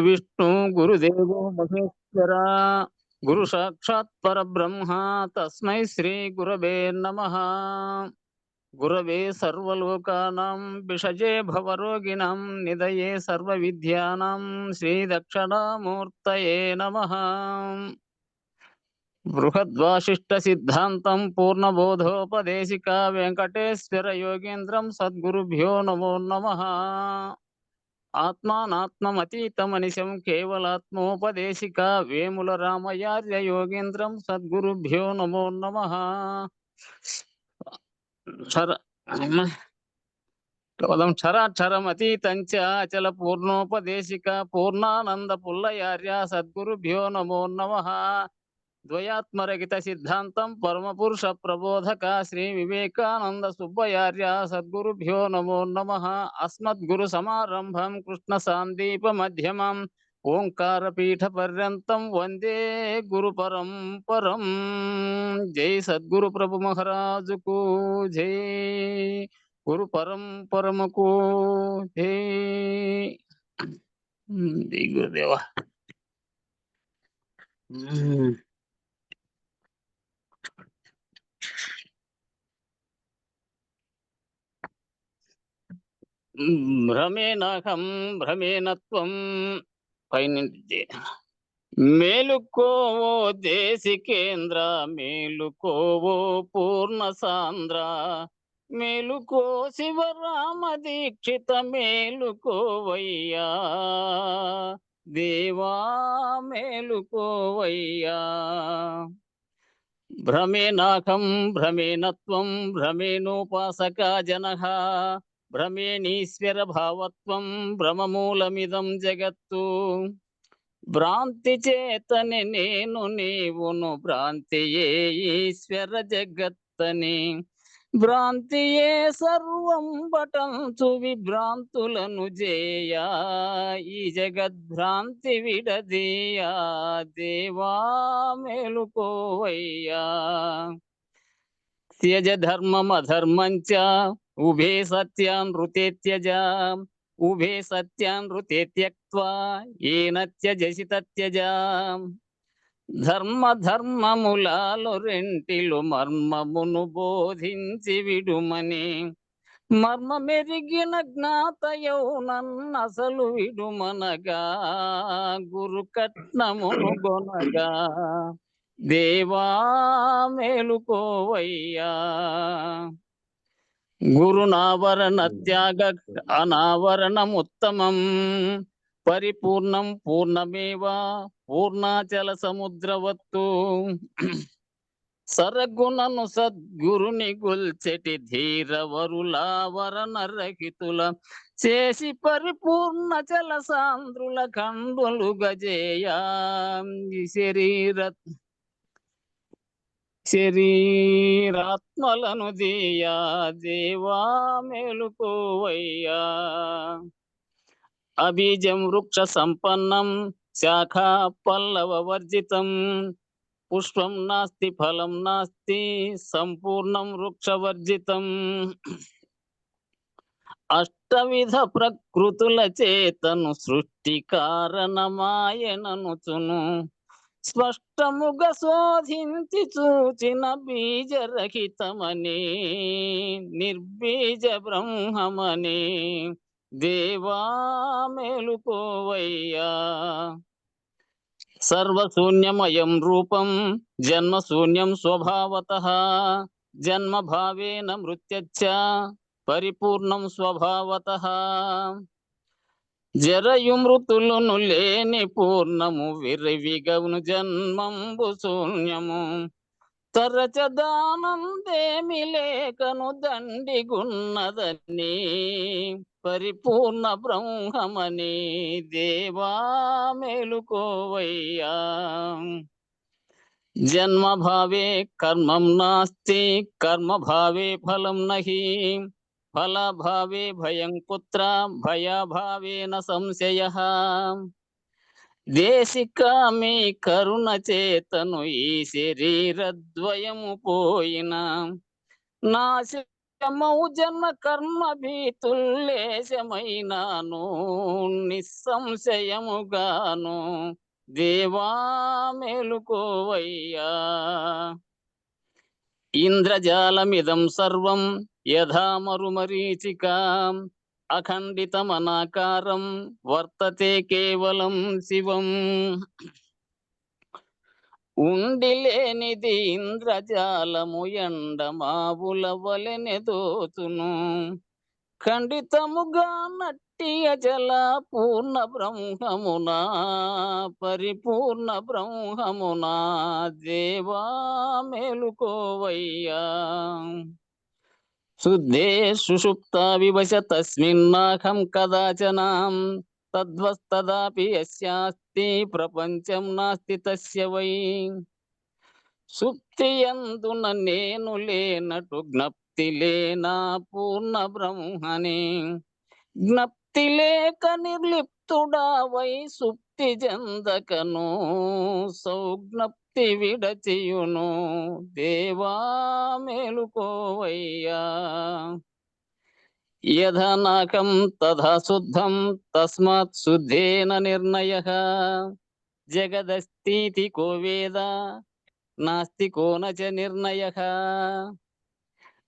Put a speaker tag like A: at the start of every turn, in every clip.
A: విష్ణు గురుదేవో మహేశ్వర గురు సాక్షాత్ పరబ్రహ్మ తస్మై శ్రీ గురవే నమః. గురవే సర్వలోకానాం విషజే భవరోగిణాం నిదయే సర్వవిద్యానాం శ్రీ దక్షిణామూర్తయే నమః. బృహద్వాసిష్ట సిద్ధాంతం పూర్ణబోధోపదేశికా వెంకటేశ్వర యోగేంద్రం సద్గురుభ్యో నమో నమః. ఆత్మానాత్మమతీతమనిశం కేవలాత్మోపదేశిక వేముల రామయార్య యోగేంద్రం సద్గురుభ్యో నమో నమః. క్షరాక్షరమతీతంచ అచల పూర్ణోపదేశిక పూర్ణానంద పుల్లయార్య సద్గురుభ్యో నమో నమః. ద్వయాత్మరహిత సిద్ధాంతం పరమపురుష ప్రబోధక శ్రీ వివేకానంద సుబ్బయార్య సద్గురుభ్యో నమో నమః. అస్మద్గురు సమారంభం కృష్ణ సాందీప మధ్యమం ఓంకార పీఠ పర్యంతం వందే గురు పరంపరం. జై సద్గురు ప్రభు మహారాజుకు జై, గురు పరంపరముకు జై. జై గురుదేవా. భ్రమేనహం భ్రమేణత్వం పైనుంచి మేలుకోవో దేశికేంద్ర మేలుకోవో పూర్ణ సాంద్ర మేలుకో శివరామ దీక్షిత మేలుకోవయ్యా దేవా మేలుకోవయ్యా. భ్రమేనాకం భ్రమేణత్వం భ్రమేణోపాసక జనః భ్రమేణీశ్వర భావత్వం భ్రమమూలమిదం జగత్తు. భ్రాంతి చేతని నేను నీవును భ్రాంతియే ఈశ్వర జగత్తని భ్రాంతియే సర్వం బటంచు విభ్రాంతులను జేయా ఈ జగద్భ్రాంతి విడదీయా దేవా మేలుకోవయ్యా. త్యజ ధర్మమధర్మంచ ఉభే సత్యాన్ ఋతే త్యజ ఉభే సత్యాన్ ఋతే త్యక్త్వా ఏన త్యజసి తత్యజ. ధర్మ ధర్మములాలు రెంటిలు మర్మమును బోధించి విడుమని మర్మ మెరిగిన జ్ఞాతయౌ నన్నసలు విడుమనగా గురు కట్నమును గొనగా దేవా మేలుకోవయ్యా. గురునావరణ త్యాగ అనావరణముత్తమం పరిపూర్ణం పూర్ణమేవ పూర్ణాచల సముద్రవత్తు. సరగుణను సద్గురుని గుల్చెటి ధీరవరులావరణ రహితుల చేసి పరిపూర్ణ చల సాంద్రుల ఖండులు గజేయా శరీరాత్మలను దీయా దేవా మేలుకోవయ్యా. అబీజం వృక్ష సంపన్నం శాఖా పల్లవ వర్జితం పుష్పం నాస్తి ఫలం నాస్తి సంపూర్ణం వృక్షవర్జితం. అష్టవిధ ప్రకృతుల చేతను సృష్టి కారణమాయననుచును స్పష్టముగా శోధించి చూచిన బీజరహితమని నిర్బీజ బ్రహ్మమని దేవా మేలుకోవయ్యా. సర్వశూన్యమయం రూపం జన్మశూన్యం స్వభావతః జన్మభావేన మృత్యచ్చ పరిపూర్ణం స్వభావతః. జరయు మృతులను లేని పూర్ణము విరివిగను జన్మంబు శూన్యము తరచదానందేమి లేకను దండిగున్నదని పరిపూర్ణ బ్రహ్మమని దేవా మేలుకోవయ్యా. జన్మభావే కర్మం నాస్తి కర్మభావే ఫలం నహి ఫలభావే భయం కుత్ర భయభావేన సంశయః. దేశికామి కరుణ చేతను ఈ శరీరద్వయము పోయిన నాశ యమౌ జన్మ కర్మ భీతుల్లేశమైనాను నిస్సంశయముగాను దేవా మేలుకోవయ్యా. ఇంద్రజాలమిదం సర్వం యథా మరుమరీచికా అఖండితమనాకారం వర్తతే కేవలం శివం. ఉండిలేనిది ఇంద్రజాలము ఎండమావుల వలెనె దోచును. ఖండితముగా నట్టి అచల పూర్ణ బ్రహ్మమునా పరిపూర్ణ బ్రహ్మమునా దేవా మేలుకోవయ్యా. శుద్ధే సుషుప్త వివశ తస్మిన్నాహం కదాచనాం తద్వస్తదాపి యస్యాస్తి ప్రపంచం నాస్తి తస్య వై. సుప్తియందున నేను లేనటు జ్ఞప్తి లేనా పూర్ణ బ్రహ్మని. జ్ఞప్తి లేక నిర్లిప్తుడా వై సుప్తి జందకను సౌజ్ఞప్తి విడచియును దేవా మేలుకోవయ్యా. యథా నాకం తథా శుద్ధం తస్మాత్ శుద్ధేన నిర్ణయః. జగదస్తితి కో వేద నాస్తి కో నచ నిర్ణయః.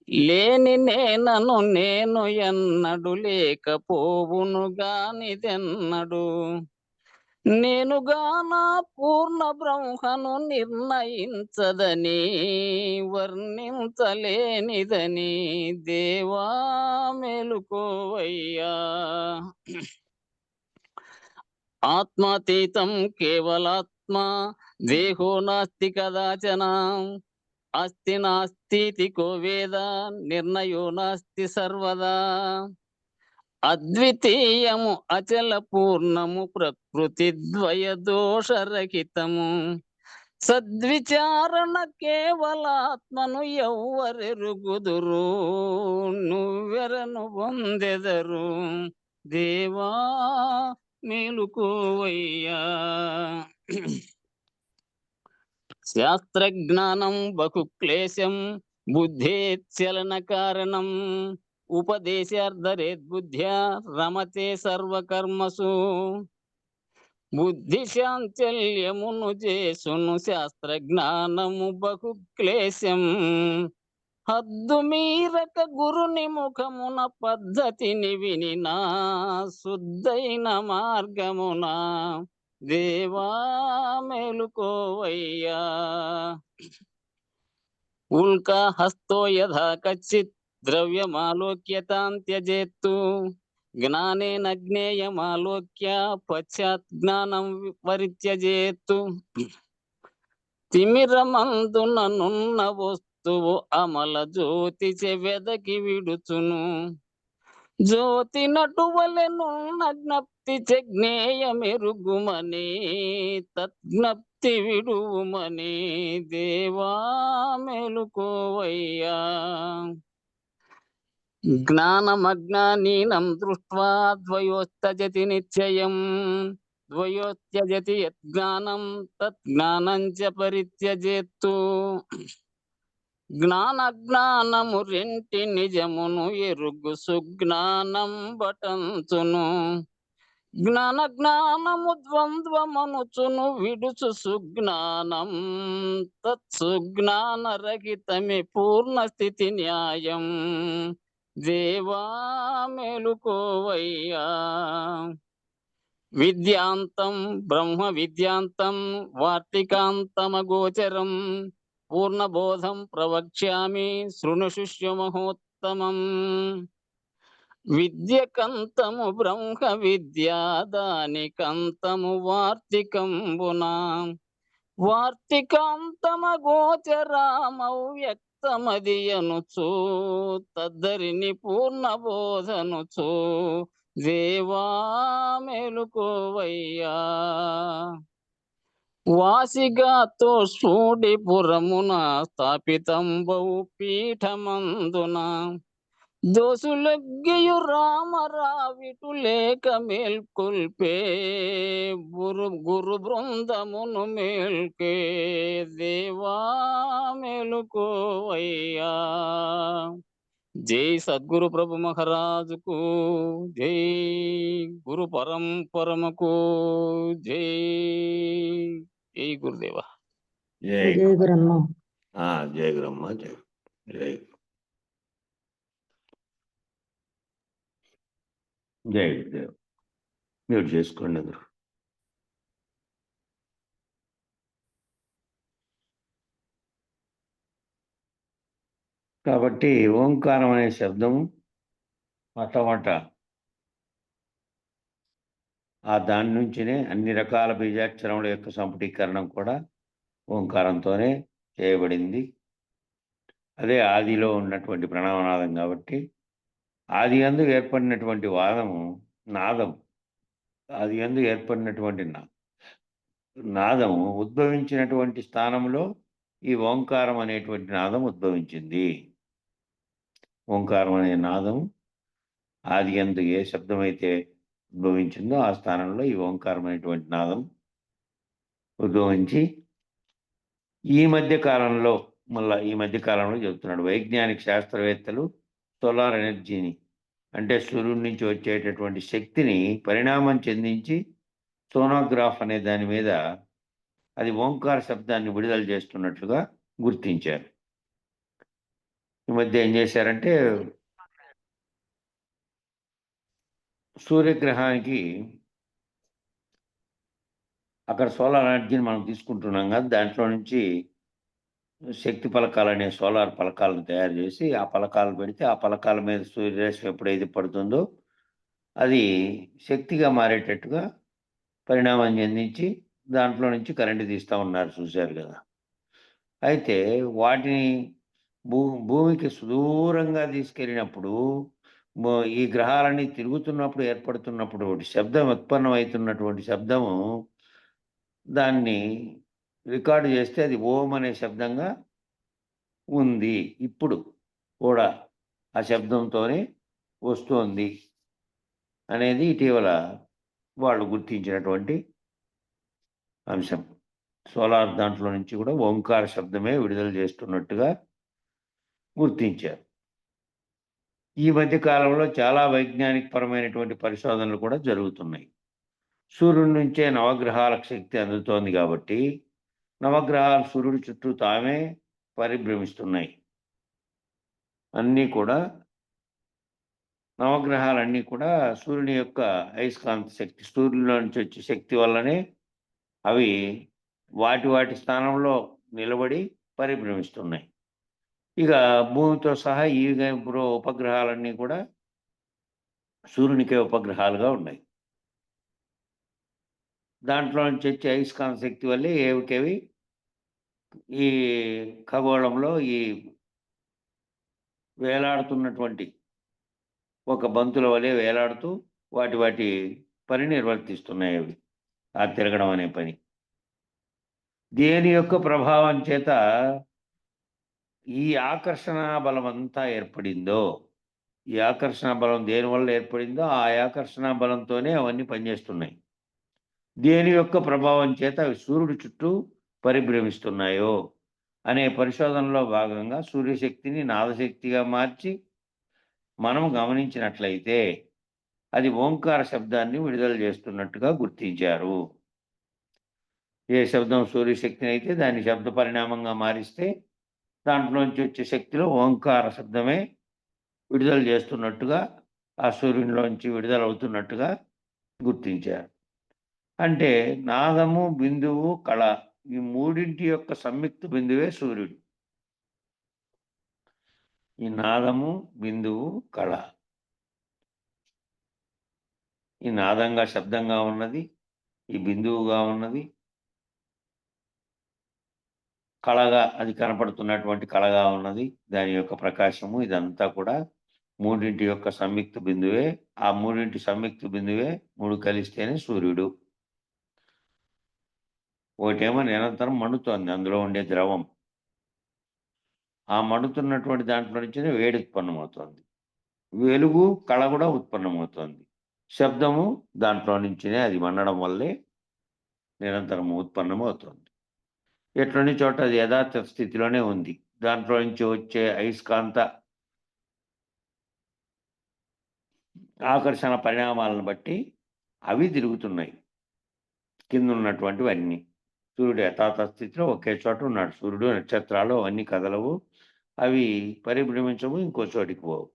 A: లేని నేనను నేను ఎన్నడు లేకపోవును గానిదెన్నడు. నేనుగానా పూర్ణ బ్రహ్మను నిర్ణయించదని వర్ణించలేనిదని దేవా మేలుకోవయ్యా. ఆత్మాతీతం కేవలాత్మ దేహో నాస్తి కదాచన. అస్తి నాస్తితి కో వేద నిర్ణయో నాస్తి సర్వదా. అద్వితీయము అచల పూర్ణము ప్రకృతి ద్వయ దోషరహితము. సద్విచారణ కేవలాత్మను ఎవ్వరెరుగుదురు నువ్వెరను పొందెదరు దేవా మేలుకోవయ్యా. శాస్త్రజ్ఞానం బహు క్లేశం బుద్ధేచ్చలన కారణం. ఉపదేశార్థరేద్బుద్ధ్యా రమతే సర్వకర్మసు. బుద్ధి శాంచల్యమును చేసును శాస్త్రజ్ఞానము బహు క్లేశం. హద్దు మీరక గురుని ముఖమున పద్ధతిని వినినా శుద్ధైన మార్గమున దేవా మేలుకోవయ్యా. ఉల్కా హస్తో యథా కచ్చిత్ ద్రవ్యమాలోక్యతాం త్యజేత్తు. జ్ఞానేన జ్ఞేయమాలోక్య పశ్చాత్ జ్ఞానం పరిత్యజేత్తు. తిమిరమందున నున్న వస్తువు అమల జ్యోతి వెదకి విడుచును. జ్యోతి నటువలెనున్న జ్ఞప్తి జ్ఞేయమెరుగుమని తజ్ఞప్తి విడుమని దేవా మేలుకోవయ్యా. జ్ఞానమజ్ఞానీనం దృష్ట్వా ద్వయోస్తజతి నిశ్చయం. ద్వయోత్యజతి యజ్ఞానం తజ్ఞానం చ పరిత్యజేత్తు. జ్ఞానజ్ఞానము రెంటి నిజమును ఎరుగు సుజ్ఞానం బటంచును. జ్ఞాన జ్ఞానము ద్వంద్వమనుచును విడుచు సుజ్ఞానం తత్సుజ్ఞాన రహితమే పూర్ణ స్థితి న్యాయం దేవా మేలుకోవయ్యా. విద్యాంతం బ్రహ్మ విద్యాంతం వార్తికాంతమగోచరం. పూర్ణబోధం ప్రవక్ష్యామి శృణు శిష్య మహోత్తమం. విద్యకంతము బ్రహ్మ విద్యా దానికంతము వార్తికంబునా. వార్తికాంతమగోచరామౌ వ్యక్తమది అనుచు తద్దరిని పూర్ణబోధనుచు దేవా మేలుకోవయ్యా. వాసిగాతో సూడిపురమున స్థాపితంబౌ పీఠమందున. దోసులొగ్గియు రామరావిటు లేక మేల్కొల్పే గురు బృందమును మేల్కే దేవా మేలుకోవయ్యా. జై సద్గురు ప్రభు మహారాజుకు జై, గురు పరంపరమకు జై. జై గురుదేవ.
B: జై
C: జై గురన్న.
B: జయ గురమ్మ. జయ జయ జయ గురుదేవ్. మ్యూట్ చేసుకోండి అందరూ. కాబట్టి ఓంకారం అనే శబ్దం మొట్టమొదట దాని నుంచినే అన్ని రకాల బీజాక్షరముల యొక్క సంపుటీకరణం కూడా ఓంకారంతోనే చేయబడింది. అదే ఆదిలో ఉన్నటువంటి ప్రణవనాదం కాబట్టి ఆది యందు ఏర్పడినటువంటి నాదం, ఆది యందు ఏర్పడినటువంటి నాదము ఉద్భవించినటువంటి స్థానంలో ఈ ఓంకారం అనేటువంటి నాదం ఉద్భవించింది. ఓంకారం అనే నాదం ఆది యందు ఏ శబ్దమైతే ఉద్భవించిందో ఆ స్థానంలో ఈ ఓంకారం అనేటువంటి నాదం ఉద్భవించి ఈ మధ్య కాలంలో చెబుతున్నాడు, వైజ్ఞానిక శాస్త్రవేత్తలు సోలార్ ఎనర్జీని అంటే సూర్యుడి నుంచి వచ్చేటటువంటి శక్తిని పరిణామం చెందించి సోనోగ్రాఫ్ అనే దాని మీద అది ఓంకార శబ్దాన్ని విడుదల చేస్తున్నట్లుగా గుర్తించారు. ఈ మధ్య ఏం చేశారంటే సూర్యగ్రహానికి అక్కడ సోలార్ ఎనర్జీని మనం తీసుకుంటున్నాం కదా, దాంట్లో నుంచి శక్తి పలకాలనే సోలార్ పలకాలను తయారు చేసి ఆ పలకాలు పెడితే ఆ పలకాల మీద సూర్యరశ్మి ఎప్పుడైతే పడుతుందో అది శక్తిగా మారేటట్టుగా పరిణామం చెందించి దాంట్లో నుంచి కరెంటు తీస్తూ ఉన్నారు, చూశారు కదా. అయితే వాటిని భూమికి సుదూరంగా తీసుకెళ్ళినప్పుడు ఈ గ్రహాలన్నీ తిరుగుతున్నప్పుడు ఏర్పడుతున్నప్పుడు శబ్దం ఉత్పన్నమవుతున్నటువంటి శబ్దము దాన్ని రికార్డు చేస్తే అది ఓం అనే శబ్దంగా ఉంది. ఇప్పుడు కూడా ఆ శబ్దంతోనే వస్తోంది అనేది ఇటీవల వాళ్ళు గుర్తించినటువంటి అంశం. సోలార్ దాంట్లో నుంచి కూడా ఓంకార శబ్దమే విడుదల చేస్తున్నట్టుగా గుర్తించారు. ఈ మధ్య కాలంలో చాలా వైజ్ఞానిక పరమైనటువంటి పరిశోధనలు కూడా జరుగుతున్నాయి. సూర్యుడి నుంచే నవగ్రహాలకు శక్తి అందుతోంది కాబట్టి నవగ్రహాలు సూర్యుడి చుట్టూ తామే పరిభ్రమిస్తున్నాయి. అన్నీ కూడా నవగ్రహాలన్నీ కూడా సూర్యుని యొక్క అయస్కాంత శక్తి, సూర్యుడిలో నుంచి వచ్చే శక్తి వల్లనే అవి వాటి స్థానంలో నిలబడి పరిభ్రమిస్తున్నాయి. ఇక భూమితో సహా ఈ ఉపగ్రహాలన్నీ కూడా సూర్యునికే ఉపగ్రహాలుగా ఉన్నాయి. దాంట్లో నుంచి వచ్చే అయస్కాంత శక్తి వల్లే ఏవికేవి ఈ ఖగోళంలో ఈ వేలాడుతున్నటువంటి ఒక బంతుల వలె వేలాడుతూ వాటి పని నిర్వర్తిస్తున్నాయి అవి, ఆ తిరగడం అనే పని. దేని యొక్క ప్రభావం చేత ఈ ఆకర్షణ బలం అంతా ఏర్పడిందో, ఈ ఆకర్షణ బలం దేనివల్ల ఏర్పడిందో ఆ ఆకర్షణ బలంతోనే అవన్నీ పనిచేస్తున్నాయి. దేని యొక్క ప్రభావం చేత అవి సూర్యుడి చుట్టూ పరిభ్రమిస్తున్నాయో అనే పరిశోధనలో భాగంగా సూర్యశక్తిని నాదశక్తిగా మార్చి మనం గమనించినట్లయితే అది ఓంకార శబ్దాన్ని విడుదల చేస్తున్నట్టుగా గుర్తించారు. ఏ శబ్దం సూర్యశక్తిని అయితే దాన్ని శబ్ద పరిణామంగా మారిస్తే దాంట్లోంచి వచ్చే శక్తిలో ఓంకార శబ్దమే విడుదల చేస్తున్నట్టుగా, ఆ సూర్యునిలోంచి విడుదలవుతున్నట్టుగా గుర్తించారు. అంటే నాదము, బిందువు, కళ ఈ మూడింటి యొక్క సంయుక్త బిందువే సూర్యుడు. ఈ నాదము, బిందువు, కళ, ఈ నాదంగా శబ్దంగా ఉన్నది, ఈ బిందువుగా ఉన్నది, కళగా అది కనపడుతున్నటువంటి కళగా ఉన్నది, దాని యొక్క ప్రకాశము, ఇదంతా కూడా మూడింటి యొక్క సంయుక్త బిందువే. ఆ మూడింటి సంయుక్త బిందువే మూడు కలిస్తేనే సూర్యుడు. ఒకటేమో నిరంతరం మండుతోంది, అందులో ఉండే ద్రవం. ఆ మండుతున్నటువంటి దాంట్లో నుంచినే వేడి ఉత్పన్నమవుతోంది. వెలుగు, కళ కూడా ఉత్పన్నమవుతోంది. శబ్దము దాంట్లో నుంచినే, అది మండడం వల్లే నిరంతరం ఉత్పన్నమవుతోంది. ఎట్లని చోట అది యథార్థ స్థితిలోనే ఉంది. దాంట్లో నుంచి వచ్చే అయస్కాంత ఆకర్షణ పరిణామాలను బట్టి అవి తిరుగుతున్నాయి కింద ఉన్నటువంటివన్నీ. సూర్యుడు యథాతథ స్థితిలో ఒకే చోట ఉన్నాడు. సూర్యుడు, నక్షత్రాలు అవన్నీ కదలవు. అవి పరిభ్రమించవు, ఇంకో చోటికి పోవు.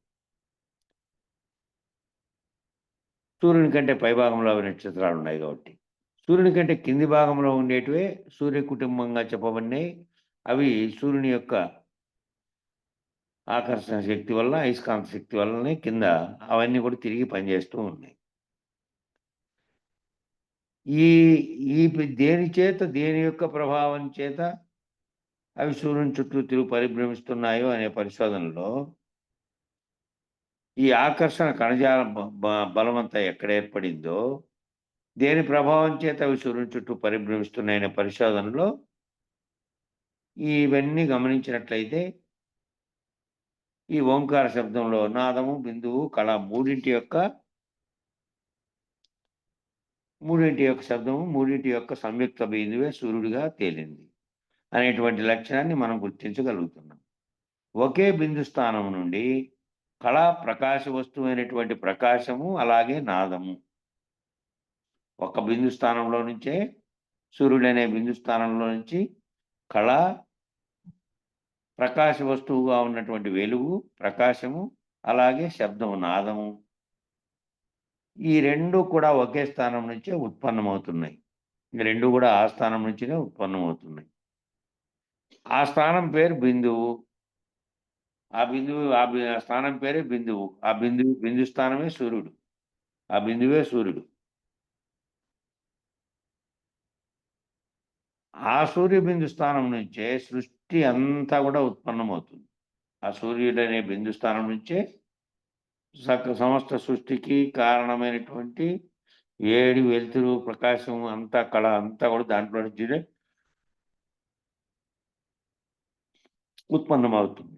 B: సూర్యుని కంటే పైభాగంలో అవి నక్షత్రాలు ఉన్నాయి కాబట్టి. సూర్యుని కంటే కింది భాగంలో ఉండేటివే సూర్య కుటుంబంగా చెప్పబడినాయి. అవి సూర్యుని యొక్క ఆకర్షణ శక్తి వల్ల, అయస్కాంత శక్తి వల్లనే కింద అవన్నీ కూడా తిరిగి పనిచేస్తూ ఉన్నాయి. ఈ ఈ దేని చేత, దేని యొక్క ప్రభావం చేత అవి సూర్యుని చుట్టూ పరిభ్రమిస్తున్నాయో అనే పరిశోధనలో ఈ ఆకర్షణ కణజాల బలమంతా ఎక్కడ ఏర్పడిందో, దేని ప్రభావం చేత అవి సూర్యుని చుట్టూ పరిభ్రమిస్తున్నాయనే పరిశోధనలో ఇవన్నీ గమనించినట్లయితే ఈ ఓంకార శబ్దంలో నాదము, బిందువు, కళ మూడింటి యొక్క శబ్దము, మూడింటి యొక్క సంయుక్త బిందువే సూర్యుడిగా తేలింది అనేటువంటి లక్షణాన్ని మనం గుర్తించగలుగుతున్నాం. ఒకే బిందు స్థానం నుండి కళ, ప్రకాశ వస్తువైనటువంటి ప్రకాశము, అలాగే నాదము ఒక బిందు స్థానంలో నుంచే, సూర్యుడు అనే బిందు స్థానంలో నుంచి కళ, ప్రకాశ వస్తువుగా ఉన్నటువంటి వెలుగు, ప్రకాశము, అలాగే శబ్దము, నాదము, ఈ రెండు కూడా ఒకే స్థానం నుంచే ఉత్పన్నమవుతున్నాయి. ఈ రెండు కూడా ఆ స్థానం నుంచినే ఉత్పన్నమవుతున్నాయి. ఆ స్థానం పేరు బిందువు. ఆ స్థానం పేరే బిందువు. ఆ బిందు స్థానమే సూర్యుడు. ఆ బిందువే సూర్యుడు. ఆ సూర్యబిందు స్థానం నుంచే సృష్టి అంతా కూడా ఉత్పన్నమవుతుంది. ఆ సూర్యుడు అనే బిందు స్థానం నుంచే సమస్త సృష్టికి కారణమైనటువంటి వేడి, వెలుతురు, ప్రకాశం అంతా, కళ అంతా కూడా దాంట్లో నుంచి ఉత్పన్నమవుతుంది.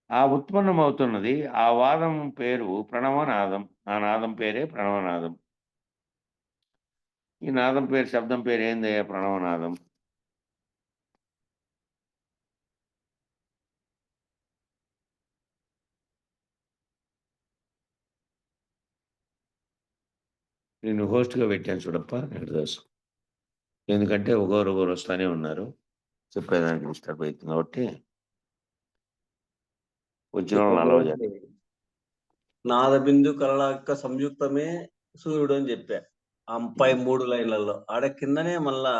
B: ఆ ఉత్పన్నమవుతున్నది, ఆ వాదం పేరు ప్రణవనాదం. ఆ నాదం పేరే ప్రణవనాదం. ఈ నాదం పేరు, శబ్దం పేరు ఏందయ్యా? ప్రణవనాదం. నేను హోస్ట్గా పెట్టాను చూడప్ప వెంకటదాసు. ఎందుకంటే ఒకరు వస్తూనే ఉన్నారు, చెప్పేదానికి డిస్టర్బ్ అవుతుంది కాబట్టి వచ్చిన వాళ్ళని అలౌ చేయాలి.
C: నాద బిందు కళల యొక్క సంయుక్తమే సూర్యుడు అని చెప్పా. పై 3 లైన్లలో ఆడ కిందనే మళ్ళా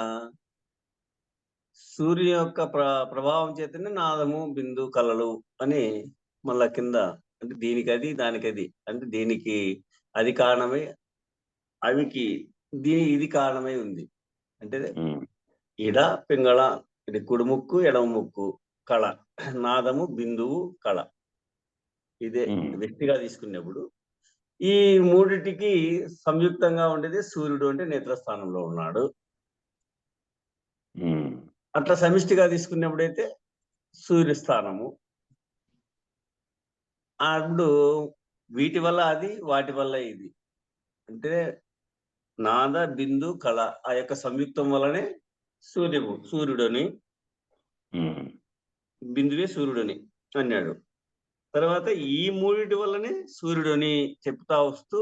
C: సూర్యుని యొక్క ప్రభావం చేతనే నాదము, బిందు, కళలు అని మళ్ళా కింద, అంటే దీనికది, దానికది, అంటే దీనికి అది కారణమై, అవికి ఇది కారణమై ఉంది. అంటే ఇడ పింగళ, ఇది కుడి ముక్కు, ఎడమ ముక్కు, కళ, నాదము, బిందువు, కళ. ఇదే వ్యక్తిగా తీసుకున్నప్పుడు ఈ మూడిటికి సంయుక్తంగా ఉండేది సూర్యుడు, అంటే నేత్రస్థానంలో ఉన్నాడు. అట్లా సమిష్టిగా తీసుకున్నప్పుడైతే సూర్యస్థానము. అప్పుడు వీటి వల్ల అది, వాటి వల్ల ఇది, అంటే నాద, బిందు, కళ ఆ యొక్క సంయుక్తం వల్లనే సూర్యుడని, బిందువే సూర్యుడని అన్నాడు. తర్వాత ఈ మూడిటి వల్లనే సూర్యుడని చెప్తా వస్తూ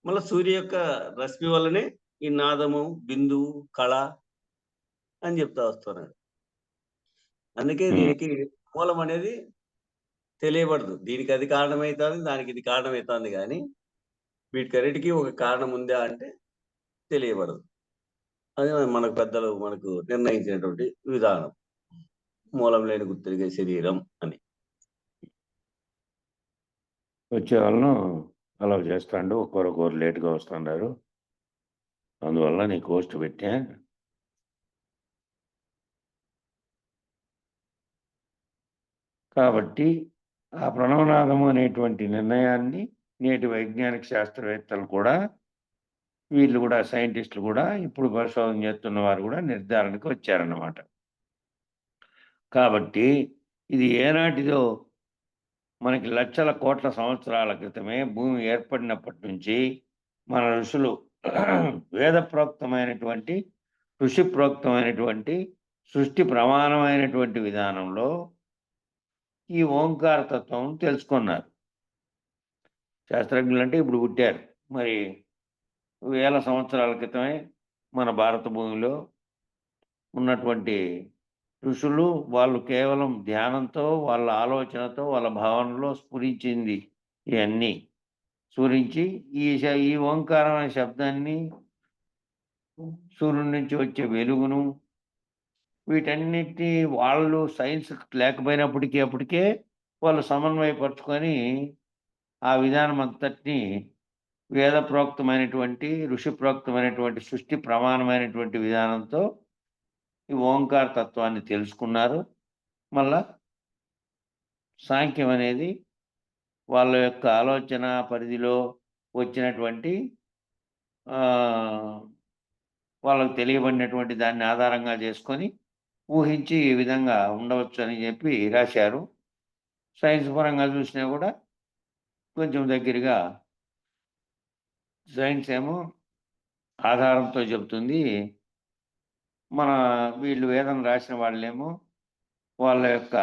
C: మళ్ళీ సూర్య యొక్క రశ్మి వల్లనే ఈ నాదము, బిందువు, కళ అని చెప్తా వస్తున్నాడు. అందుకే దీనికి మూలం అనేది తెలియబడదు. దీనికి అది కారణమవుతుంది, దానికి ఇది కారణమవుతుంది, కానీ వీటికన్నిటికీ ఒక కారణం ఉందా అంటే తెలియబడదు. అది మనకు పెద్దలు మనకు నిర్ణయించినటువంటి విధానం, మూలం లేని గుర్తిరిగే శరీరం అని.
B: వచ్చే వాళ్ళను అలా చేస్తాడు. ఒకరు లేట్గా వస్తున్నారు, అందువల్ల నీకు హోస్ట్ పెట్టా. కాబట్టి ఆ ప్రణవనాదము అనేటువంటి నిర్ణయాన్ని నేటి వైజ్ఞానిక శాస్త్రవేత్తలు కూడా, వీళ్ళు కూడా, సైంటిస్టులు కూడా, ఇప్పుడు పరిశోధన చేస్తున్న వారు కూడా నిర్ధారణకు వచ్చారన్నమాట. కాబట్టి ఇది ఏనాటిదో, మనకి లక్షల కోట్ల సంవత్సరాల క్రితమే భూమి ఏర్పడినప్పటి నుంచి మన ఋషులు వేదప్రోక్తమైనటువంటి, ఋషిప్రోక్తమైనటువంటి, సృష్టి ప్రమాణమైనటువంటి విధానంలో ఈ ఓంకార తత్వం తెలుసుకున్నారు. శాస్త్రజ్ఞులు అంటే ఇప్పుడు పుట్టారు. మరి వేల సంవత్సరాల క్రితమే మన భారత భూమిలో ఉన్నటువంటి ఋషులు వాళ్ళు కేవలం ధ్యానంతో, వాళ్ళ ఆలోచనతో, వాళ్ళ భావనలో స్ఫురించింది ఇయన్నీ. స్ఫురించి ఈ ఓంకారం అనే శబ్దాన్ని, సూర్యుడి నుంచి వచ్చే వెలుగును, వీటన్నిటిని వాళ్ళు సైన్స్ లేకపోయినప్పటికీ అప్పటికే వాళ్ళు సమన్వయపరుచుకొని ఆ విధానం అంతటిని వేదప్రోక్తమైనటువంటి, ఋషిప్రోక్తమైనటువంటి సృష్టి ప్రమాణమైనటువంటి విధానంతో ఈ ఓంకార తత్వాన్ని తెలుసుకున్నారు. మళ్ళా సాంఖ్యం అనేది వాళ్ళ యొక్క ఆలోచన పరిధిలో వచ్చినటువంటి వాళ్ళకు తెలియబడినటువంటి దాన్ని ఆధారంగా చేసుకొని ఊహించి ఈ విధంగా ఉండవచ్చు అని చెప్పి రాశారు. సైన్స్ పరంగా చూసినా కూడా కొంచెం దగ్గరగా సైన్స్ ఏమో ఆధారంతో చెబుతుంది. మన వీళ్ళు వేదం రాసిన వాళ్ళేమో వాళ్ళ యొక్క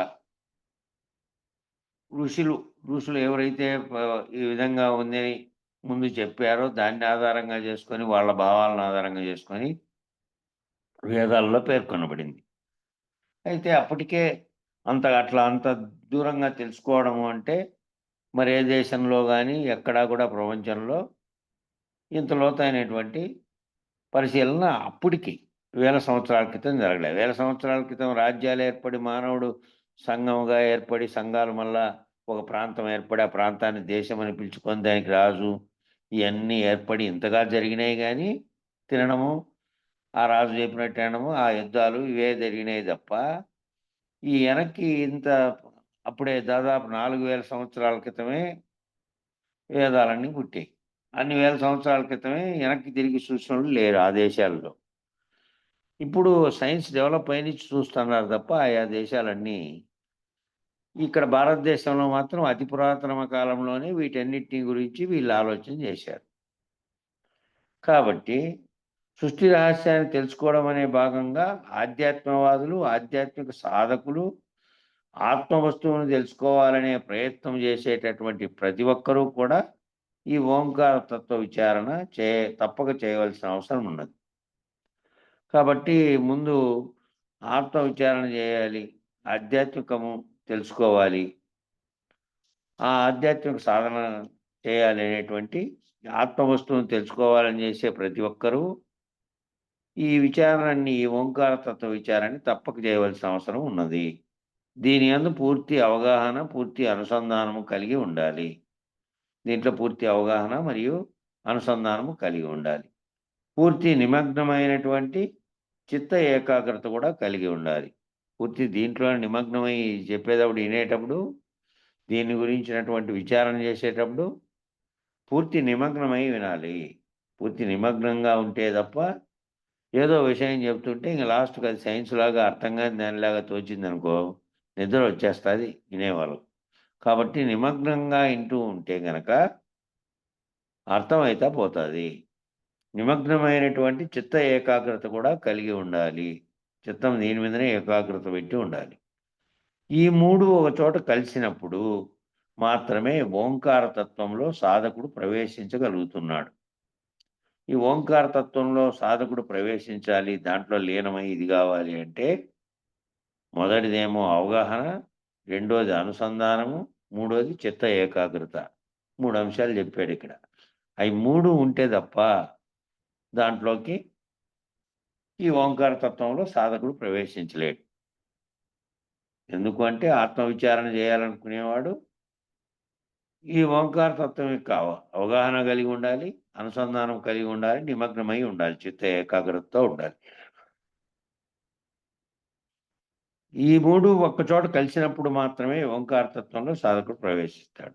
B: ఋషులు ఎవరైతే ఈ విధంగా ఉందని ముందు చెప్పారో దాన్ని ఆధారంగా చేసుకొని, వాళ్ళ భావాలను ఆధారంగా చేసుకొని వేదాల్లో పేర్కొనబడింది. అయితే అప్పటికే అంత దూరంగా తెలుసుకోవడము అంటే మరి ఏ దేశంలో గానీ, ఎక్కడా కూడా ప్రపంచంలో ఇంత లోతైనటువంటి పరిశీలన అప్పటికి వేల సంవత్సరాల క్రితం జరగలేదు. వేల సంవత్సరాల క్రితం రాజ్యాలు ఏర్పడి, మానవుడు సంఘంగా ఏర్పడి, సంఘాలు మళ్ళా ఒక ప్రాంతం ఏర్పడి, ఆ ప్రాంతాన్ని దేశం అని పిలుచుకొని దానికి రాజు ఇయన్నీ ఏర్పడి ఇంతగా జరిగినాయి గానీ, తినడము, ఆ రాజు చెప్పినట్టు తినడము, ఆ యుద్ధాలు ఇవే జరిగినాయి తప్ప, ఈ వెనక్కి అప్పుడే దాదాపు 4000 సంవత్సరాల క్రితమే వేదాలన్నీ పుట్టాయి. అన్ని వేల సంవత్సరాల క్రితమే వెనక్కి తిరిగి చూసినోళ్ళు లేరు ఆ దేశాల్లో. ఇప్పుడు సైన్స్ డెవలప్ అయినిచ్చి చూస్తున్నారు తప్ప ఆయా దేశాలన్నీ ఇక్కడ భారతదేశంలో మాత్రం అతి పురాతన కాలంలోనే వీటన్నిటిని గురించి వీళ్ళు ఆలోచన చేశారు. కాబట్టి సృష్టి రహస్యాన్ని తెలుసుకోవడం అనే భాగంగా ఆధ్యాత్మవాదులు, ఆధ్యాత్మిక సాధకులు ఆత్మ వస్తువును తెలుసుకోవాలనే ప్రయత్నం చేసేటటువంటి ప్రతి ఒక్కరూ కూడా ఈ ఓంకార తత్వ విచారణ తప్పక చేయవలసిన అవసరం ఉన్నది. కాబట్టి ముందు ఆత్మ విచారణ చేయాలి. ఆధ్యాత్మికము తెలుసుకోవాలి. ఆ ఆధ్యాత్మిక సాధన చేయాలి అనేటువంటి ఆత్మ వస్తువును తెలుసుకోవాలని చేసే ప్రతి ఒక్కరూ ఈ విచారణని, ఈ ఓంకార తత్వ విచారాన్ని తప్పక చేయవలసిన అవసరం ఉన్నది. దీని యందు పూర్తి అవగాహన, పూర్తి అనుసంధానము కలిగి ఉండాలి. దీంట్లో పూర్తి అవగాహన మరియు అనుసంధానము కలిగి ఉండాలి. పూర్తి నిమగ్నమైనటువంటి చిత్త ఏకాగ్రత కూడా కలిగి ఉండాలి. పూర్తి దీంట్లో నిమగ్నమై చెప్పేటప్పుడు, వినేటప్పుడు, దీని గురించినటువంటి విచారణ చేసేటప్పుడు పూర్తి నిమగ్నమై వినాలి. పూర్తి నిమగ్నంగా ఉంటే తప్ప ఏదో విషయం చెప్తుంటే ఇంక లాస్ట్‌కి అది సైన్స్ లాగా అర్థం కాని దానిలాగా తోచిందనుకో, నిద్ర వచ్చేస్తది వినేవాళ్ళకి. కాబట్టి నిమగ్నంగా వింటూ ఉంటే గనక అర్థమైతా పోతది. నిమగ్నమైనటువంటి చిత్త ఏకాగ్రత కూడా కలిగి ఉండాలి. చిత్తం దీని మీదనే ఏకాగ్రత పెట్టి ఉండాలి. ఈ 3 ఒక చోట కలిసినప్పుడు మాత్రమే ఓంకార తత్వంలో సాధకుడు ప్రవేశించగలుగుతున్నాడు. ఈ ఓంకార తత్వంలో సాధకుడు ప్రవేశించాలి, దాంట్లో లీనమై ఇది కావాలి అంటే మొదటిదేమో అవగాహన, రెండోది అనుసంధానము, మూడోది చిత్త ఏకాగ్రత. 3 అంశాలు చెప్పాడిక్కడ. అయి 3 ఉంటే తప్ప దాంట్లోకి ఈ ఓంకార తత్వంలో సాధకుడు ప్రవేశించలేడు. ఎందుకు అంటే ఆత్మవిచారణ చేయాలనుకునేవాడు ఈ ఓంకార తత్వం యొక్క అవగాహన కలిగి ఉండాలి, అనుసంధానం కలిగి ఉండాలి, నిమగ్నమై ఉండాలి, చిత్త ఏకాగ్రతతో ఉండాలి. ఈ 3 ఒక్కచోట కలిసినప్పుడు మాత్రమే ఓంకార తత్వంలో సాధకుడు ప్రవేశిస్తాడు.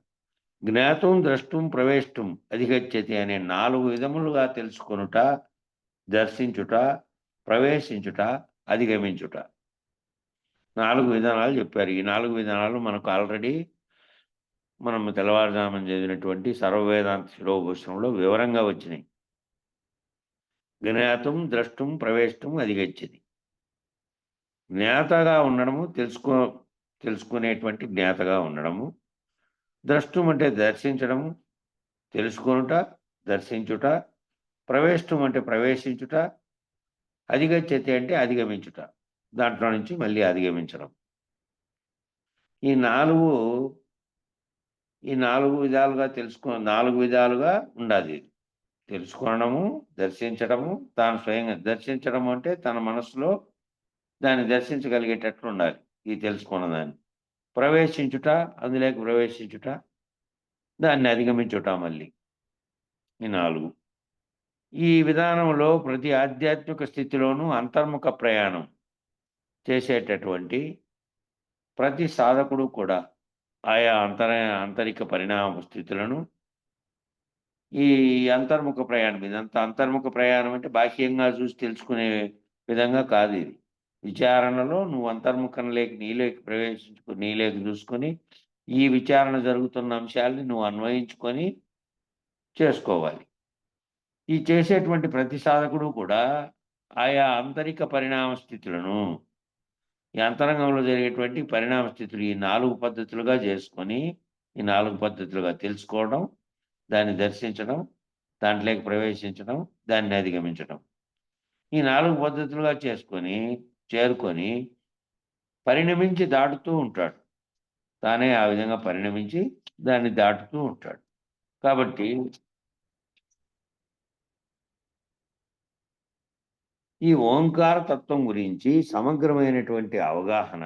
B: జ్ఞాతుం, ద్రష్టుం, ప్రవేష్టుం అధిగచ్చతి అనే 4 విధములుగా తెలుసుకొనుట, దర్శించుట, ప్రవేశించుట, అధిగమించుట. 4 విధానాలు చెప్పారు. ఈ 4 విధానాలు మనకు ఆల్రెడీ మనం తెల్లవారుజామున చదివినటువంటి సర్వవేదాంత శిరోభూషణంలో వివరంగా వచ్చినాయి. జ్ఞాతుం, ద్రష్టుం, ప్రవేష్టుం, అధిగచ్చతి. జ్ఞాతగా ఉండడము, తెలుసుకునేటువంటి జ్ఞాతగా ఉండడము. ద్రష్టుం అంటే దర్శించడము, తెలుసుకొనుట, దర్శించుట, ప్రవేశం అంటే ప్రవేశించుట, అధిగచ్చతి అంటే అధిగమించుట, దాంట్లో నుంచి మళ్ళీ అధిగమించడం. ఈ 4 విధాలుగా 4 విధాలుగా ఉండాలి. తెలుసుకోవడము, దర్శించడము, తాను స్వయంగా దర్శించడం అంటే తన మనసులో దాన్ని దర్శించగలిగేటట్లు ఉండాలి ఈ తెలుసుకున్న దాన్ని. ప్రవేశించుట, అందులోకి ప్రవేశించుట, దాన్ని అధిగమించుట మళ్ళీ. ఈ 4. ఈ విధానంలో ప్రతి ఆధ్యాత్మిక స్థితిలోనూ అంతర్ముఖ ప్రయాణం చేసేటటువంటి ప్రతి సాధకుడు కూడా ఆయా ఆంతరిక పరిణామ స్థితులను ఈ అంతర్ముఖ ప్రయాణం, ఇదంతా అంతర్ముఖ ప్రయాణం అంటే బాహ్యంగా చూసి తెలుసుకునే విధంగా కాదు ఇది. విచారణలో నువ్వు అంతర్ముఖంలోకి నీలోకి చూసుకొని ఈ విచారణ జరుగుతున్న అంశాలని నువ్వు అన్వయించుకొని చేసుకోవాలి. ఈ చేసేటువంటి ప్రతి సాధకుడు కూడా ఆయా ఆంతరిక పరిణామ స్థితులను, ఈ అంతరంగంలో జరిగేటువంటి పరిణామ స్థితులు ఈ 4 పద్ధతులుగా చేసుకొని, ఈ 4 పద్ధతులుగా తెలుసుకోవడం, దాన్ని దర్శించడం, దాంట్లోకి ప్రవేశించడం, దాన్ని అధిగమించడం. ఈ 4 పద్ధతులుగా చేరుకొని పరిణమించి దాటుతూ ఉంటాడు. తానే ఆ విధంగా పరిణమించి దాన్ని దాటుతూ ఉంటాడు. కాబట్టి ఈ ఓంకార తత్వం గురించి సమగ్రమైనటువంటి అవగాహన,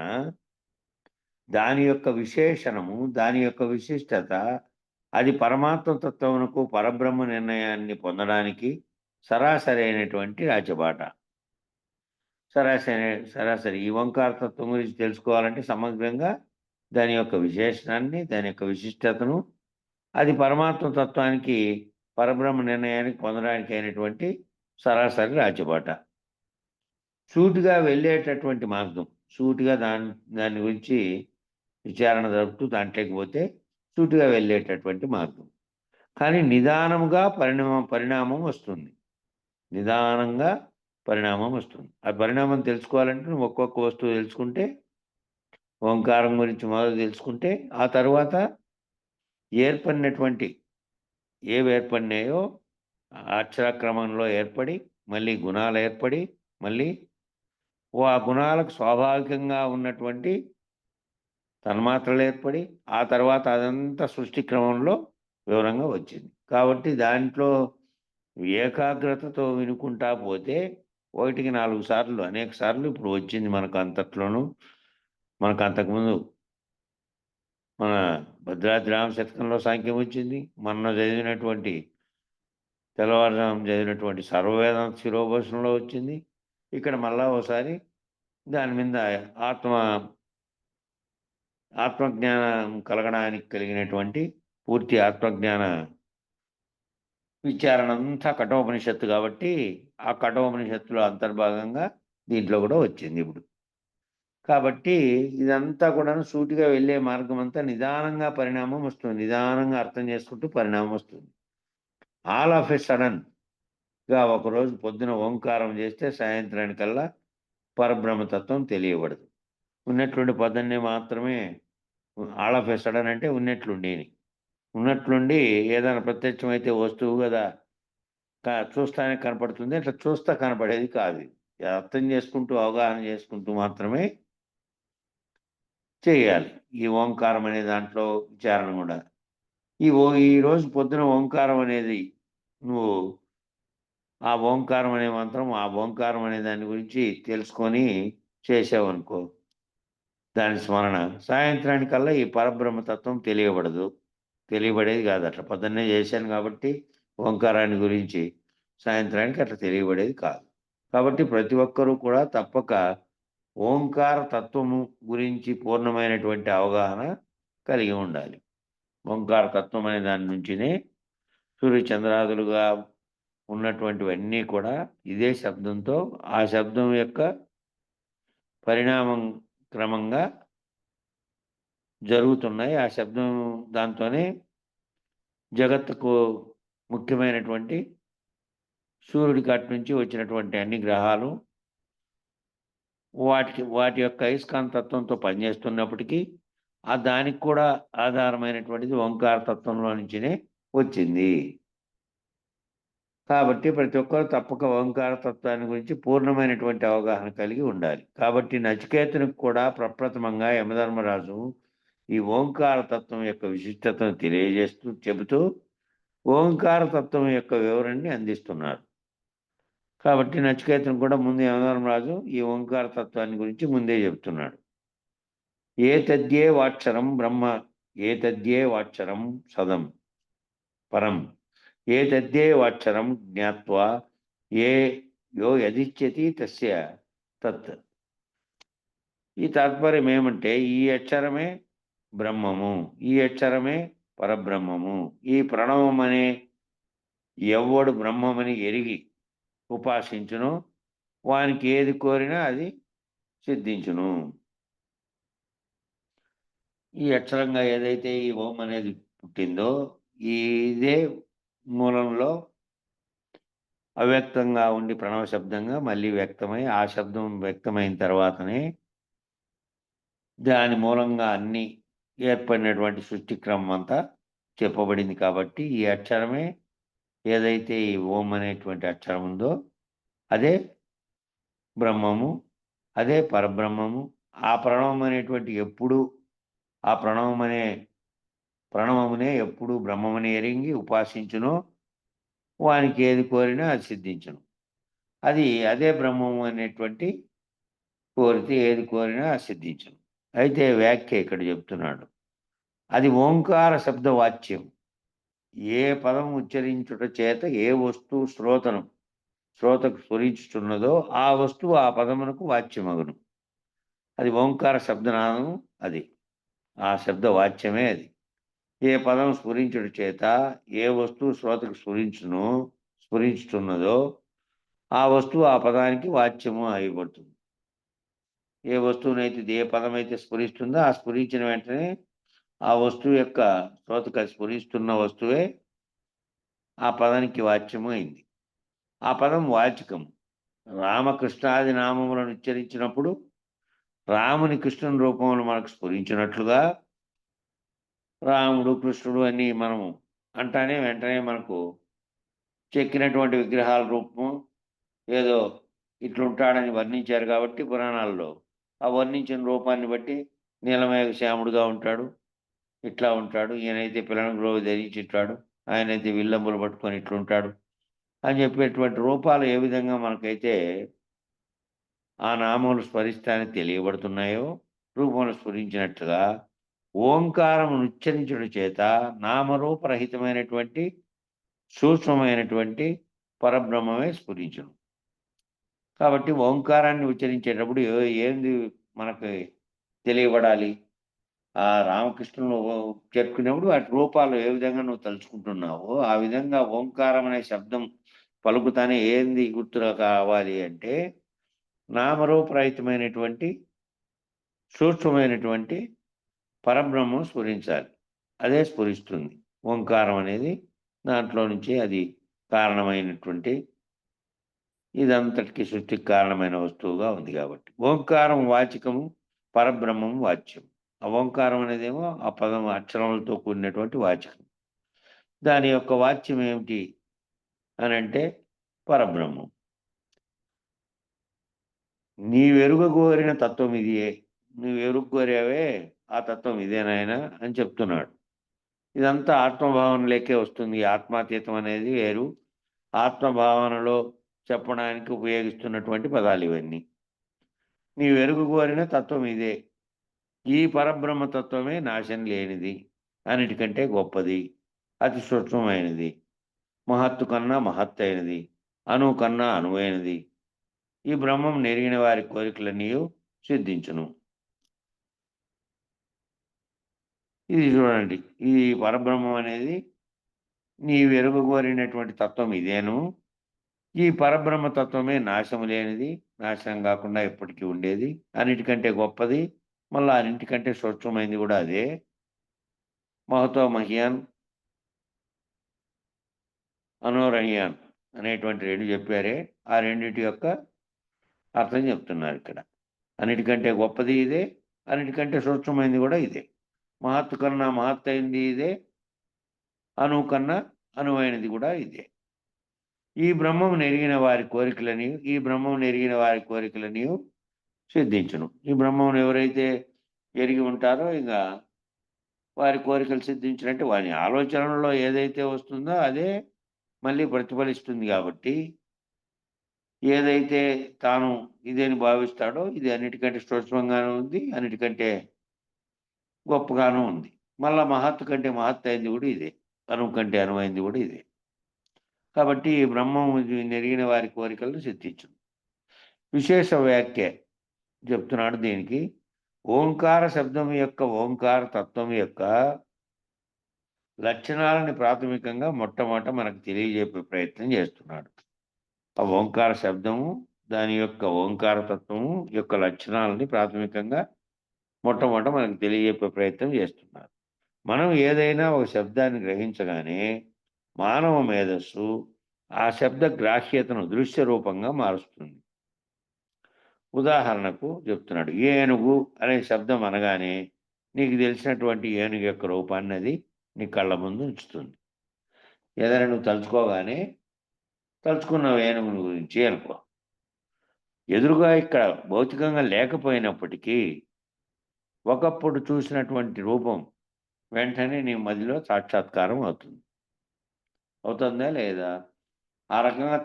B: దాని యొక్క విశేషణము, దాని యొక్క విశిష్టత, అది పరమాత్మ తత్వమునకు పరబ్రహ్మ నిర్ణయాన్ని పొందడానికి సరాసరైనటువంటి రాచబాట. సరాసరి ఈ ఓంకార తత్వం గురించి తెలుసుకోవాలంటే సమగ్రంగా దాని యొక్క విశేషణాన్ని, దాని యొక్క విశిష్టతను, అది పరమాత్మ తత్వానికి పరబ్రహ్మ నిర్ణయానికి పొందడానికి అయినటువంటి సరాసరి రాచబాట. సూటిగా వెళ్ళేటటువంటి మార్గం, సూటిగా దాని గురించి విచారణ జరుపుతూ దాంట్లోకి పోతే సూటిగా వెళ్ళేటటువంటి మార్గం. కానీ నిదానముగా పరిణామం వస్తుంది. నిదానంగా పరిణామం వస్తుంది. ఆ పరిణామం తెలుసుకోవాలంటే నువ్వు ఒక్కొక్క వస్తువు తెలుసుకుంటే, ఓంకారం గురించి మొదలు తెలుసుకుంటే, ఆ తర్వాత ఏవి ఏర్పడినాయో అక్షరక్రమంలో ఏర్పడి, మళ్ళీ గుణాలు ఏర్పడి, మళ్ళీ ఆ గుణాలకు స్వాభావికంగా ఉన్నటువంటి తన్మాత్రలు ఏర్పడి, ఆ తర్వాత అదంతా సృష్టి క్రమంలో వివరంగా వచ్చింది. కాబట్టి దాంట్లో ఏకాగ్రతతో వినుకుంటా పోతే 1కి 4 సార్లు, అనేక సార్లు ఇప్పుడు వచ్చింది మనకు అంతట్లోనూ. మనకు అంతకుముందు మన భద్రాద్రి రామ శతకంలో సాంఖ్యం వచ్చింది. మొన్న తెల్లవారుజాము చదివినటువంటి సర్వవేదాంత శిరోభూషణంలో వచ్చింది. ఇక్కడ మళ్ళా ఒకసారి దాని మీద ఆత్మజ్ఞానం కలగడానికి కలిగినటువంటి పూర్తి ఆత్మజ్ఞాన విచారణ అంతా కఠోపనిషత్తు కాబట్టి ఆ కఠోపనిషత్తులో అంతర్భాగంగా దీంట్లో కూడా వచ్చింది ఇప్పుడు. కాబట్టి ఇదంతా కూడా సూటిగా వెళ్ళే మార్గం అంతా నిదానంగా పరిణామం వస్తుంది. నిదానంగా అర్థం చేసుకుంటూ పరిణామం వస్తుంది. ఆల్ ఆఫ్ ఎ సడన్గా ఒకరోజు పొద్దున ఓంకారం చేస్తే సాయంత్రానికల్లా పరబ్రహ్మతత్వం తెలియబడదు. ఉన్నట్లుండి పొద్దున్నే మాత్రమే ఆల్ ఆఫ్ ఎ సడన్ అంటే ఉన్నట్లుండి ఏదైనా ప్రత్యక్షమైతే వస్తువు కదా చూస్తానే కనపడుతుంది. అట్లా చూస్తా కనపడేది కాదు. అర్థం చేసుకుంటూ అవగాహన చేసుకుంటూ మాత్రమే చేయాలి ఈ ఓంకారం అనే దాంట్లో విచారణ కూడా. ఈరోజు పొద్దున ఓంకారం అనేది నువ్వు ఆ ఓంకారం అనే మంత్రం, ఆ ఓంకారం అనే దాని గురించి తెలుసుకొని చేసావనుకో, దాని స్మరణ సాయంత్రానికల్లా ఈ పరబ్రహ్మతత్వం తెలియబడేది కాదు. అట్లా పొద్దున్నే చేశాను కాబట్టి ఓంకారాన్ని గురించి సాయంత్రానికి అట్లా తెలియబడేది కాదు. కాబట్టి ప్రతి ఒక్కరూ కూడా తప్పక ఓంకార తత్వము గురించి పూర్ణమైనటువంటి అవగాహన కలిగి ఉండాలి. ఓంకార తత్వం అనే దాని నుంచినే సూర్యచంద్రాదులుగా ఉన్నటువంటివన్నీ కూడా ఇదే శబ్దంతో, ఆ శబ్దం యొక్క పరిణామం క్రమంగా జరుగుతున్నాయి. ఆ శబ్దం దాంతోనే జగత్తుకు ముఖ్యమైనటువంటి సూర్యుడి కాటి నుంచి వచ్చినటువంటి అన్ని గ్రహాలు వాటి యొక్క అయస్కాంతత్వంతో పనిచేస్తున్నప్పటికీ దానికి కూడా ఆధారమైనటువంటిది ఓంకార తత్వంలో నుంచినే వచ్చింది. కాబట్టి ప్రతి ఒక్కరు తప్పక ఓంకార తత్వాన్ని గురించి పూర్ణమైనటువంటి అవగాహన కలిగి ఉండాలి. కాబట్టి నచికేతునికి కూడా ప్రప్రథమంగా యమధర్మరాజు ఈ ఓంకార తత్వం యొక్క విశిష్టతను చెబుతూ ఓంకార తత్వం యొక్క వివరణని అందిస్తున్నారు. కాబట్టి నచికేతునికి కూడా ముందు యమధర్మరాజు ఈ ఓంకార తత్వాన్ని గురించి ముందే చెబుతున్నాడు. ఏతద్యేవాక్షరం సదం పరం ఏతద్యేవాక్షరం జ్ఞాత్వా యో యదిచ్యతి తస్య తత్. ఈ తాత్పర్యం ఏమంటే ఈ అక్షరమే బ్రహ్మము, ఈ అక్షరమే పరబ్రహ్మము. ఈ ప్రణవం అనే ఎవ్వడు బ్రహ్మమని ఎరిగి ఉపాసించును వానికి ఏది కోరినా అది సిద్ధించును. ఈ అక్షరంగా ఏదైతే ఈ ఓం అనేది పుట్టిందో ఇదే మూలంలో అవ్యక్తంగా ఉండి ప్రణవ శబ్దంగా మళ్ళీ వ్యక్తమై ఆ శబ్దం వ్యక్తమైన తర్వాతనే దాని మూలంగా అన్ని ఏర్పడినటువంటి సృష్టి క్రమం అంతా చెప్పబడింది. కాబట్టి ఈ అక్షరమే ఏదైతే ఈ ఓం అనేటువంటి అక్షరం ఉందో అదే బ్రహ్మము, అదే పరబ్రహ్మము. ఆ ప్రణవం అనేటువంటి ఎప్పుడు ఆ ప్రణవమునే ఎప్పుడు బ్రహ్మమని ఎరింగి ఉపాసించునో వానికి ఏది కోరినా అది సిద్ధించును. అదే బ్రహ్మము అనేటువంటి కోరితే ఏది కోరినా అది సిద్ధించును. అయితే వ్యాఖ్య ఇక్కడ చెప్తున్నాడు. అది ఓంకార శబ్దవాచ్యం. ఏ పదం ఉచ్చరించుట చేత ఏ వస్తువు శ్రోతకు స్ఫురించుచున్నదో ఆ వస్తువు ఆ పదమునకు వాచ్యమగును. అది ఓంకార శబ్దనాదం. అది ఆ శబ్ద వాచ్యమే. అది ఏ పదం స్ఫురించుట చేత ఏ వస్తువు శ్రోతకు స్ఫురించుతున్నదో ఆ వస్తువు ఆ పదానికి వాచ్యము అయిపడుతుంది. ఏ వస్తువునైతే ఏ పదమైతే స్ఫురిస్తుందో ఆ స్ఫురించిన వెంటనే ఆ వస్తువు యొక్క శ్రోతకు స్ఫురిస్తున్న వస్తువే ఆ పదానికి వాచ్యము అయింది. ఆ పదం వాచకం. రామకృష్ణాది నామములను ఉచ్చరించినప్పుడు రాముని కృష్ణుని రూపంలో మనకు స్ఫురించినట్లుగా రాముడు కృష్ణుడు అని మనము అంటానే వెంటనే మనకు చెక్కినటువంటి విగ్రహాల రూపము ఏదో ఇట్లుంటాడని వర్ణించారు. కాబట్టి పురాణాల్లో ఆ వర్ణించిన రూపాన్ని బట్టి నీలమేఘ శ్యాముడుగా ఉంటాడు, ఇట్లా ఉంటాడు, ఈయనైతే పిల్లనగ్రోవి ధరించిట్టాడు, ఆయనైతే విల్లంబులు పట్టుకొని ఇట్లుంటాడు అని చెప్పేటువంటి రూపాలు ఏ విధంగా మనకైతే ఆ నామములు స్మరిస్తానికి తెలియబడుతున్నాయో రూపములు స్ఫురించినట్లుగా ఓంకారము ఉచ్చరించుట చేత నామరూపరహితమైనటువంటి సూక్ష్మమైనటువంటి పరబ్రహ్మమే స్ఫురించును. కాబట్టి ఓంకారాన్ని ఉచ్చరించేటప్పుడు ఏంది మనకి తెలియబడాలి? ఆ రామకృష్ణులు చెప్పుకునేప్పుడు వాటి రూపాలు ఏ విధంగా నువ్వు తలుచుకుంటున్నావో ఆ విధంగా ఓంకారం అనే శబ్దం పలుకుతానే ఏంది గుర్తుగా కావాలి అంటే నామరూపరహితమైనటువంటి సూక్ష్మమైనటువంటి పరబ్రహ్మం స్ఫురించాలి. అదే స్ఫురిస్తుంది. ఓంకారం అనేది దాంట్లో నుంచి అది కారణమైనటువంటి ఇదంతటికి సృష్టికి కారణమైన వస్తువుగా ఉంది. కాబట్టి ఓంకారం వాచికము, పరబ్రహ్మం వాచ్యం. ఆ ఓంకారం అనేదేమో ఆ పదం అక్షరములతో కూడినటువంటి వాచకం. దాని యొక్క వాచ్యం ఏమిటి అని అంటే పరబ్రహ్మం. నీవెరుగగోరిన తత్వం ఇదియే, నువ్వు ఎరుగోరావే ఆ తత్వం ఇదేనాయనా అని చెప్తున్నాడు. ఇదంతా ఆత్మభావనలోకే వస్తుంది. ఆత్మాతీతం అనేది వేరు. ఆత్మభావనలో చెప్పడానికి ఉపయోగిస్తున్నటువంటి పదాలు ఇవన్నీ. నీవెరుగగోరిన తత్వం ఇదే. ఈ పరబ్రహ్మ తత్వమే నాశనం లేనిది, అన్నిటికంటే గొప్పది, అతి సూక్ష్మమైనది, మహత్తు కన్నా మహత్తైనది, అణువు కన్నా అణువైనది. ఈ బ్రహ్మం నెరిగిన వారి కోరికలన్నీ సిద్ధించును. ఇది చూడండి, ఈ పరబ్రహ్మం అనేది నీవెరుగగోరినటువంటి తత్వం ఇదేను. ఈ పరబ్రహ్మ తత్వమే నాశము లేనిది, నాశనం కాకుండా ఎప్పటికీ ఉండేది, అన్నిటికంటే గొప్పది, మళ్ళీ అన్నింటికంటే సూక్ష్మమైనది కూడా అదే. మహతో మహియాన్, అనోరణీయాన్ అనేటువంటి రెండు చెప్పారే, ఆ రెండింటి యొక్క అర్థం చెప్తున్నారు ఇక్కడ. అన్నిటికంటే గొప్పది ఇదే, అన్నిటికంటే సూక్ష్మమైనది కూడా ఇదే. మహత్తు కన్నా మహత్తైంది ఇదే, అణువు కన్నా అనువైనది కూడా ఇదే. ఈ బ్రహ్మం నెరిగిన వారి కోరికలని సిద్ధించును. ఈ బ్రహ్మం ఎవరైతే ఎరిగి ఉంటారో ఇక వారి కోరికలు సిద్ధించినట్టు వారి ఆలోచనలో ఏదైతే వస్తుందో అదే మళ్ళీ ప్రతిఫలిస్తుంది. కాబట్టి ఏదైతే తాను ఇదని భావిస్తాడో ఇది అన్నిటికంటే సూక్ష్మంగానూ ఉంది, అన్నిటికంటే గొప్పగానూ ఉంది. మళ్ళా మహత్తు కంటే మహత్తు అయింది కూడా ఇదే, అణువు కంటే అనువైంది కూడా ఇదే. కాబట్టి ఈ బ్రహ్మం నెరిగిన వారి కోరికలను సిద్ధించును. విశేష వ్యాఖ్య చెప్తున్నాడు దీనికి. ఓంకార శబ్దం యొక్క ఓంకార తత్వం యొక్క లక్షణాలని ప్రాథమికంగా మొట్టమొదట మనకు తెలియజెప్పే ప్రయత్నం చేస్తున్నాడు. ఆ ఓంకార శబ్దము దాని యొక్క ఓంకార తత్వము యొక్క లక్షణాలని ప్రాథమికంగా మొట్టమొదట మనకు తెలియజెప్పే ప్రయత్నం చేస్తున్నారు. మనం ఏదైనా ఒక శబ్దాన్ని గ్రహించగానే మానవ మేధస్సు ఆ శబ్ద గ్రాహ్యతను దృశ్య రూపంగా మారుస్తుంది. ఉదాహరణకు చెప్తున్నాడు, ఏనుగు అనే శబ్దం అనగానే నీకు తెలిసినటువంటి ఏనుగు యొక్క రూపాన్ని అది నీ కళ్ళ ముందు ఉంచుతుంది. ఏదైనా నువ్వు తలుచుకోగానే తలుచుకున్న ఏనుగుని గురించి అనుకో, ఎదురుగా ఇక్కడ భౌతికంగా లేకపోయినప్పటికీ ఒకప్పుడు చూసినటువంటి రూపం వెంటనే నీ మదిలో సాక్షాత్కారం అవుతుందా లేదా? ఆ రకంగా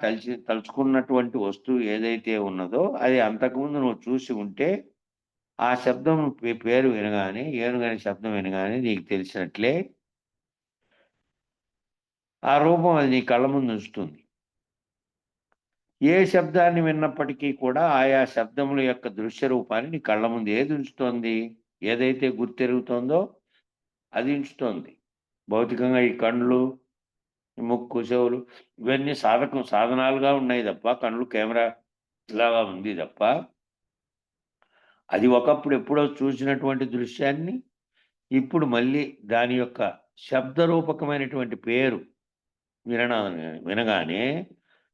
B: తలుచుకున్నటువంటి వస్తువు ఏదైతే ఉన్నదో అది అంతకుముందు నువ్వు చూసి ఉంటే ఆ శబ్దం పేరు వినగానే, ఏనుగనే శబ్దం వినగానే నీకు తెలిసినట్లే ఆ రూపం అది నీ కళ్ళ ముందు ఉంచుతుంది. ఏ శబ్దాన్ని విన్నప్పటికీ కూడా ఆయా శబ్దముల యొక్క దృశ్య రూపాన్ని నీ కళ్ళ ముందు ఏది ఉంచుతోంది? ఏదైతే గుర్తెరుగుతోందో అది ఉంచుతోంది. భౌతికంగా ఈ కళ్ళు, ముక్కు, చెవులు ఇవన్నీ సాధనాలుగా ఉన్నాయి తప్ప, కళ్ళు కెమెరా లాగా ఉంది తప్ప, అది ఒకప్పుడు ఎప్పుడో చూసినటువంటి దృశ్యాన్ని ఇప్పుడు మళ్ళీ దాని యొక్క శబ్దరూపకమైనటువంటి పేరు వినగానే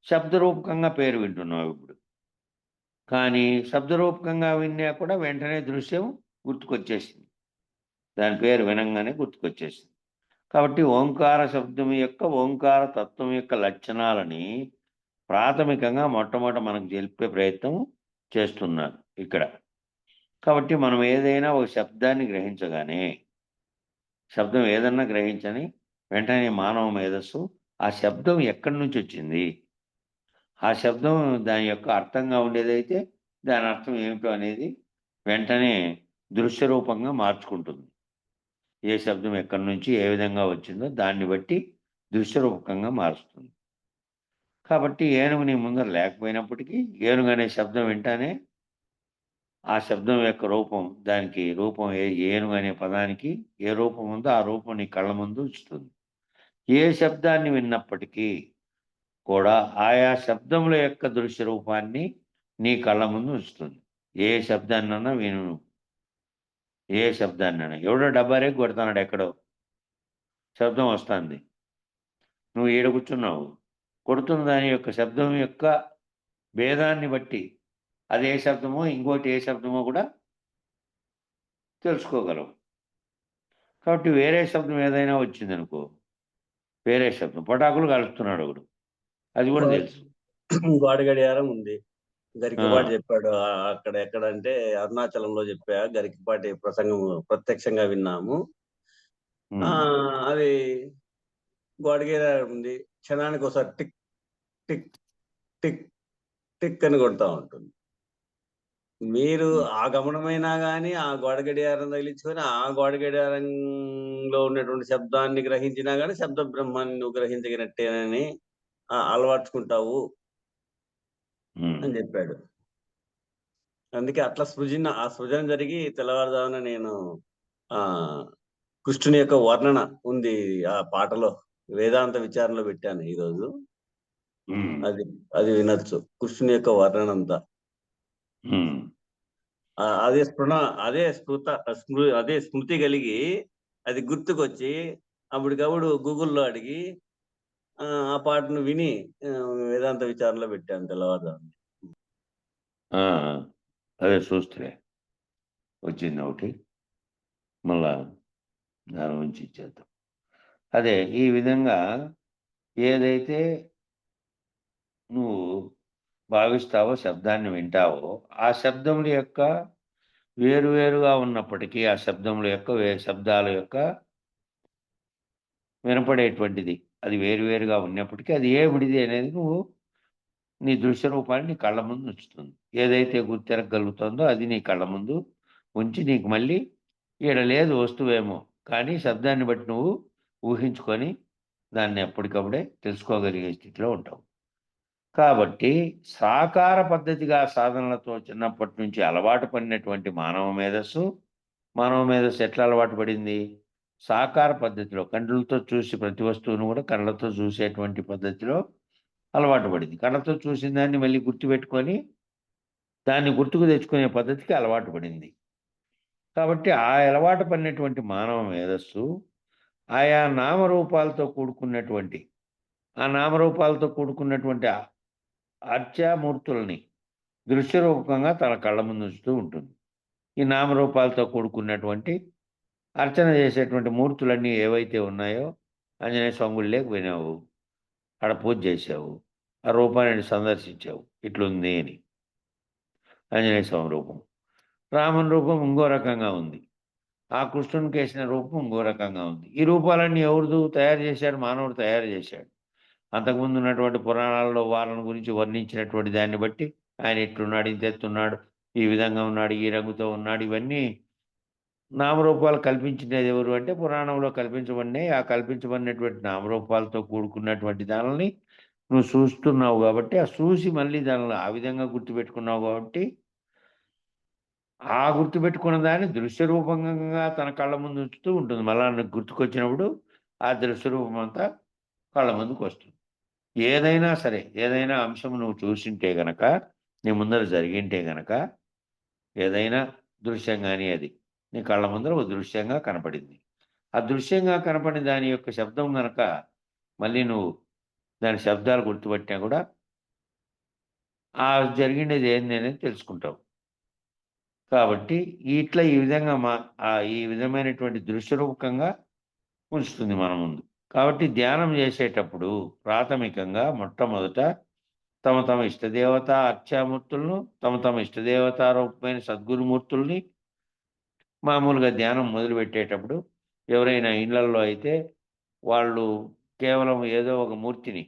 B: శబ్దరూపకంగా పేరు వింటున్నావు ఇప్పుడు. కానీ శబ్దరూపకంగా విన్నా కూడా వెంటనే దృశ్యం గుర్తుకొచ్చేసింది, దాని పేరు వినంగానే గుర్తుకొచ్చేసింది. కాబట్టి ఓంకార శబ్దం యొక్క ఓంకార తత్వం యొక్క లక్షణాలని ప్రాథమికంగా మొట్టమొదట మనకు తెలిపే ప్రయత్నం చేస్తున్నారు ఇక్కడ. కాబట్టి మనం ఏదైనా ఒక శబ్దాన్ని గ్రహించగానే, శబ్దం ఏదన్నా గ్రహించని వెంటనే మానవ మేధస్సు ఆ శబ్దం ఎక్కడి నుంచి వచ్చింది, ఆ శబ్దం దాని యొక్క అర్థంగా ఉండేదైతే దాని అర్థం ఏమిటో అనేది వెంటనే దృశ్య రూపంగా మార్చుకుంటుంది. ఏ శబ్దం ఎక్కడి నుంచి ఏ విధంగా వచ్చిందో దాన్ని బట్టి దృశ్య రూపకంగా మారుస్తుంది. కాబట్టి ఏనుగు నీ ముందర లేకపోయినప్పటికీ ఏనుగు అనే శబ్దం వింటానే ఆ శబ్దం యొక్క రూపం, దానికి రూపం ఏనుగు అనే పదానికి ఏ రూపం ఉందో ఆ రూపం నీ కళ్ళ ముందు ఉంచుతుంది. ఏ శబ్దాన్ని విన్నప్పటికీ కూడా ఆయా శబ్దముల యొక్క దృశ్య రూపాన్ని నీ కళ్ళ ముందు ఉంచుతుంది. ఏ శబ్దాన్నైనా విను, ఏ శబ్దాన్నైనా. ఎవడో డబ్బారే కొడతాడు, ఎక్కడో శబ్దం వస్తుంది, నువ్వు ఈడ కూర్చున్నావు, కొడుతున్న దాని యొక్క శబ్దం యొక్క భేదాన్ని బట్టి అది ఏ శబ్దమో ఇంకోటి ఏ శబ్దమో కూడా తెలుసుకోగలవు. కాబట్టి వేరే శబ్దం ఏదైనా వచ్చిందనుకో, వేరే శబ్దం, పటాకులు కలుస్తున్నాడు ఒకడు, అది కూడా తెలుసు.
C: గోడ గడియారం ఉంది, గరికపాటి చెప్పాడు. అక్కడ ఎక్కడంటే అరుణాచలంలో చెప్పా, గరికపాటి ప్రసంగం ప్రత్యక్షంగా విన్నాము. అది గోడ గడియారం ఉంది, క్షణానికి ఒకసారి టిక్ టిక్ టిక్ టిక్ అని కొడతా ఉంటుంది. మీరు ఆ గమనమైనా కానీ ఆ గోడ గడియారం తగిలించుకొని ఆ గోడ గడియారంలో ఉన్నటువంటి శబ్దాన్ని గ్రహించినా కానీ శబ్ద బ్రహ్మాన్ని నువ్వు గ్రహించగినట్టేనని అలవర్చుకుంటావు అని చెప్పాడు. అందుకే అట్లా ఆ సృజన జరిగి తెల్లవారుజామున నేను కృష్ణుని యొక్క వర్ణన ఉంది ఆ పాటలో, వేదాంత విచారణలో పెట్టాను ఈరోజు. అది వినొచ్చు, కృష్ణుని యొక్క వర్ణన అంతా. అదే స్మృతి కలిగి అది గుర్తుకొచ్చి అప్పటికప్పుడు గూగుల్లో అడిగి ఆ పాటను విని వేదాంత విచారణలో పెట్టాను తెల్లవారుజామున.
B: అదే చూస్తే వచ్చింది ఒకటి, మళ్ళా దాని నుంచి ఇచ్చేద్దాం. అదే ఈ విధంగా ఏదైతే నువ్వు భావిస్తావో, శబ్దాన్ని వింటావో, ఆ శబ్దముల యొక్క వేరువేరుగా ఉన్నప్పటికీ ఆ శబ్దముల యొక్క శబ్దాల యొక్క వినపడేటువంటిది అది వేరువేరుగా ఉన్నప్పటికీ అది ఏమిడిది అనేది నువ్వు నీ దృశ్య రూపాన్ని నీ కళ్ళ ముందు ఉంచుతుంది. ఏదైతే గుర్తెరగలుగుతుందో అది నీ కళ్ళ ముందు ఉంచి నీకు మళ్ళీ ఈడ లేదు వస్తువేమో, కానీ శబ్దాన్ని బట్టి నువ్వు ఊహించుకొని దాన్ని ఎప్పటికప్పుడే తెలుసుకోగలిగే స్థితిలో ఉంటావు. కాబట్టి సాకార పద్ధతిగా సాధనలతో చిన్నప్పటి నుంచి అలవాటు పడినటువంటి మానవ మేధస్సు ఎట్లా అలవాటు పడింది? సాకార పద్ధతిలో కండ్లతో చూసి ప్రతి వస్తువును కూడా కళ్ళతో చూసేటువంటి పద్ధతిలో అలవాటు పడింది. కళ్ళతో చూసిన దాన్ని మళ్ళీ గుర్తుపెట్టుకొని దాన్ని గుర్తుకు తెచ్చుకునే పద్ధతికి అలవాటు పడింది. కాబట్టి ఆ అలవాటు పడినటువంటి మానవ మేధస్సు ఆయా నామరూపాలతో కూడుకున్నటువంటి అర్చామూర్తుల్ని దృశ్యరూపకంగా తన కళ్ళ ముందు ఉంచుతూ ఉంటుంది. ఈ నామరూపాలతో కూడుకున్నటువంటి అర్చన చేసేటువంటి మూర్తులన్నీ ఏవైతే ఉన్నాయో, ఆంజనేయ స్వామి గుడిలోకి పోయినావు, ఆడ పూజ చేసావు, ఆ రూపాన్ని సందర్శించావు, ఇట్లుంది అని. ఆంజనేయ స్వామి రూపం, రాముని రూపం ఇంకో రకంగా ఉంది, ఆ కృష్ణునికి వేసిన రూపం ఇంకో రకంగా ఉంది. ఈ రూపాలన్నీ ఎవరు తయారు చేశాడు? మానవుడు తయారు చేశాడు. అంతకుముందు ఉన్నటువంటి పురాణాల్లో వాళ్ళని గురించి వర్ణించినటువంటి దాన్ని బట్టి ఆయన ఇట్లున్నాడు, ఇంత ఎత్తున్నాడు, ఈ విధంగా ఉన్నాడు, ఈ రంగుతో ఉన్నాడు, ఇవన్నీ నామరూపాలు కల్పించినది ఎవరు అంటే పురాణంలో కల్పించబడినాయి. ఆ కల్పించబడినటువంటి నామరూపాలతో కూడుకున్నటువంటి దానిని నువ్వు చూస్తున్నావు కాబట్టి, ఆ చూసి మళ్ళీ దానిని ఆ విధంగా గుర్తుపెట్టుకున్నావు కాబట్టి, ఆ గుర్తుపెట్టుకున్న దాన్ని దృశ్య రూపంగా తన కళ్ళ ముందు ఉంచుతూ ఉంటుంది. మళ్ళా నీకు గుర్తుకొచ్చినప్పుడు ఆ దృశ్య రూపం అంతా కళ్ళ ముందుకు వస్తుంది. ఏదైనా సరే, ఏదైనా అంశం నువ్వు చూసింటే గనక, నీ ముందర జరిగింటే గనక, ఏదైనా దృశ్యం కానీ అది నీ కళ్ళ ముందర ఒక దృశ్యంగా కనపడింది. ఆ దృశ్యంగా కనపడిన దాని యొక్క శబ్దం గనక మళ్ళీ నువ్వు దాని శబ్దాలు గుర్తుపట్టినా కూడా ఆ జరిగినది ఏంది అనేది తెలుసుకుంటావు. కాబట్టి ఇట్లా ఈ విధంగా ఈ విధమైనటువంటి దృశ్యరూపకంగా ఉంచుతుంది మన ముందు. కాబట్టి ధ్యానం చేసేటప్పుడు ప్రాథమికంగా మొట్టమొదట తమ ఇష్టదేవత అర్చామూర్తులను, తమ ఇష్టదేవత రూపమైన సద్గురుమూర్తుల్ని మామూలుగా ధ్యానం మొదలుపెట్టేటప్పుడు ఎవరైనా ఇళ్లల్లో అయితే వాళ్ళు కేవలం ఏదో ఒక మూర్తిని,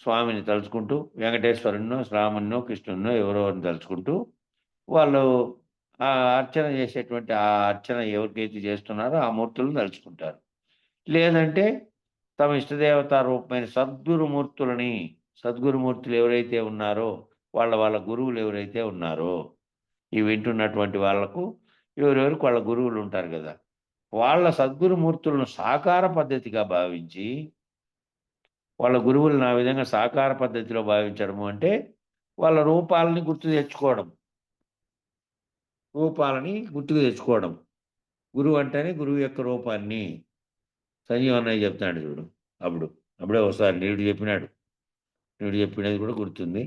B: స్వామిని తలుచుకుంటూ, వెంకటేశ్వరున్నో, రామున్నో, కృష్ణున్నో ఎవరెవరిని తలుచుకుంటూ వాళ్ళు ఆ అర్చన చేసేటువంటి ఆ అర్చన ఎవరికైతే చేస్తున్నారో ఆ మూర్తులను తలుచుకుంటారు. లేదంటే తమ ఇష్టదేవత రూపమైన సద్గురుమూర్తులు ఎవరైతే ఉన్నారో వాళ్ళ గురువులు ఎవరైతే ఉన్నారో, ఈ వింటున్నటువంటి వాళ్ళకు ఎవరెవరికి వాళ్ళ గురువులు ఉంటారు కదా, వాళ్ళ సద్గురుమూర్తులను సాకార పద్ధతిగా భావించి, వాళ్ళ గురువులను ఆ విధంగా సాకార పద్ధతిలో భావించడము అంటే వాళ్ళ రూపాలని గుర్తుకు తెచ్చుకోవడం. గురువు అంటేనే గురువు యొక్క రూపాన్ని సంజీవన్నయ్య చెప్తాడు చూడు. అప్పుడే ఒకసారి నీడు చెప్పినది కూడా గుర్తుంది.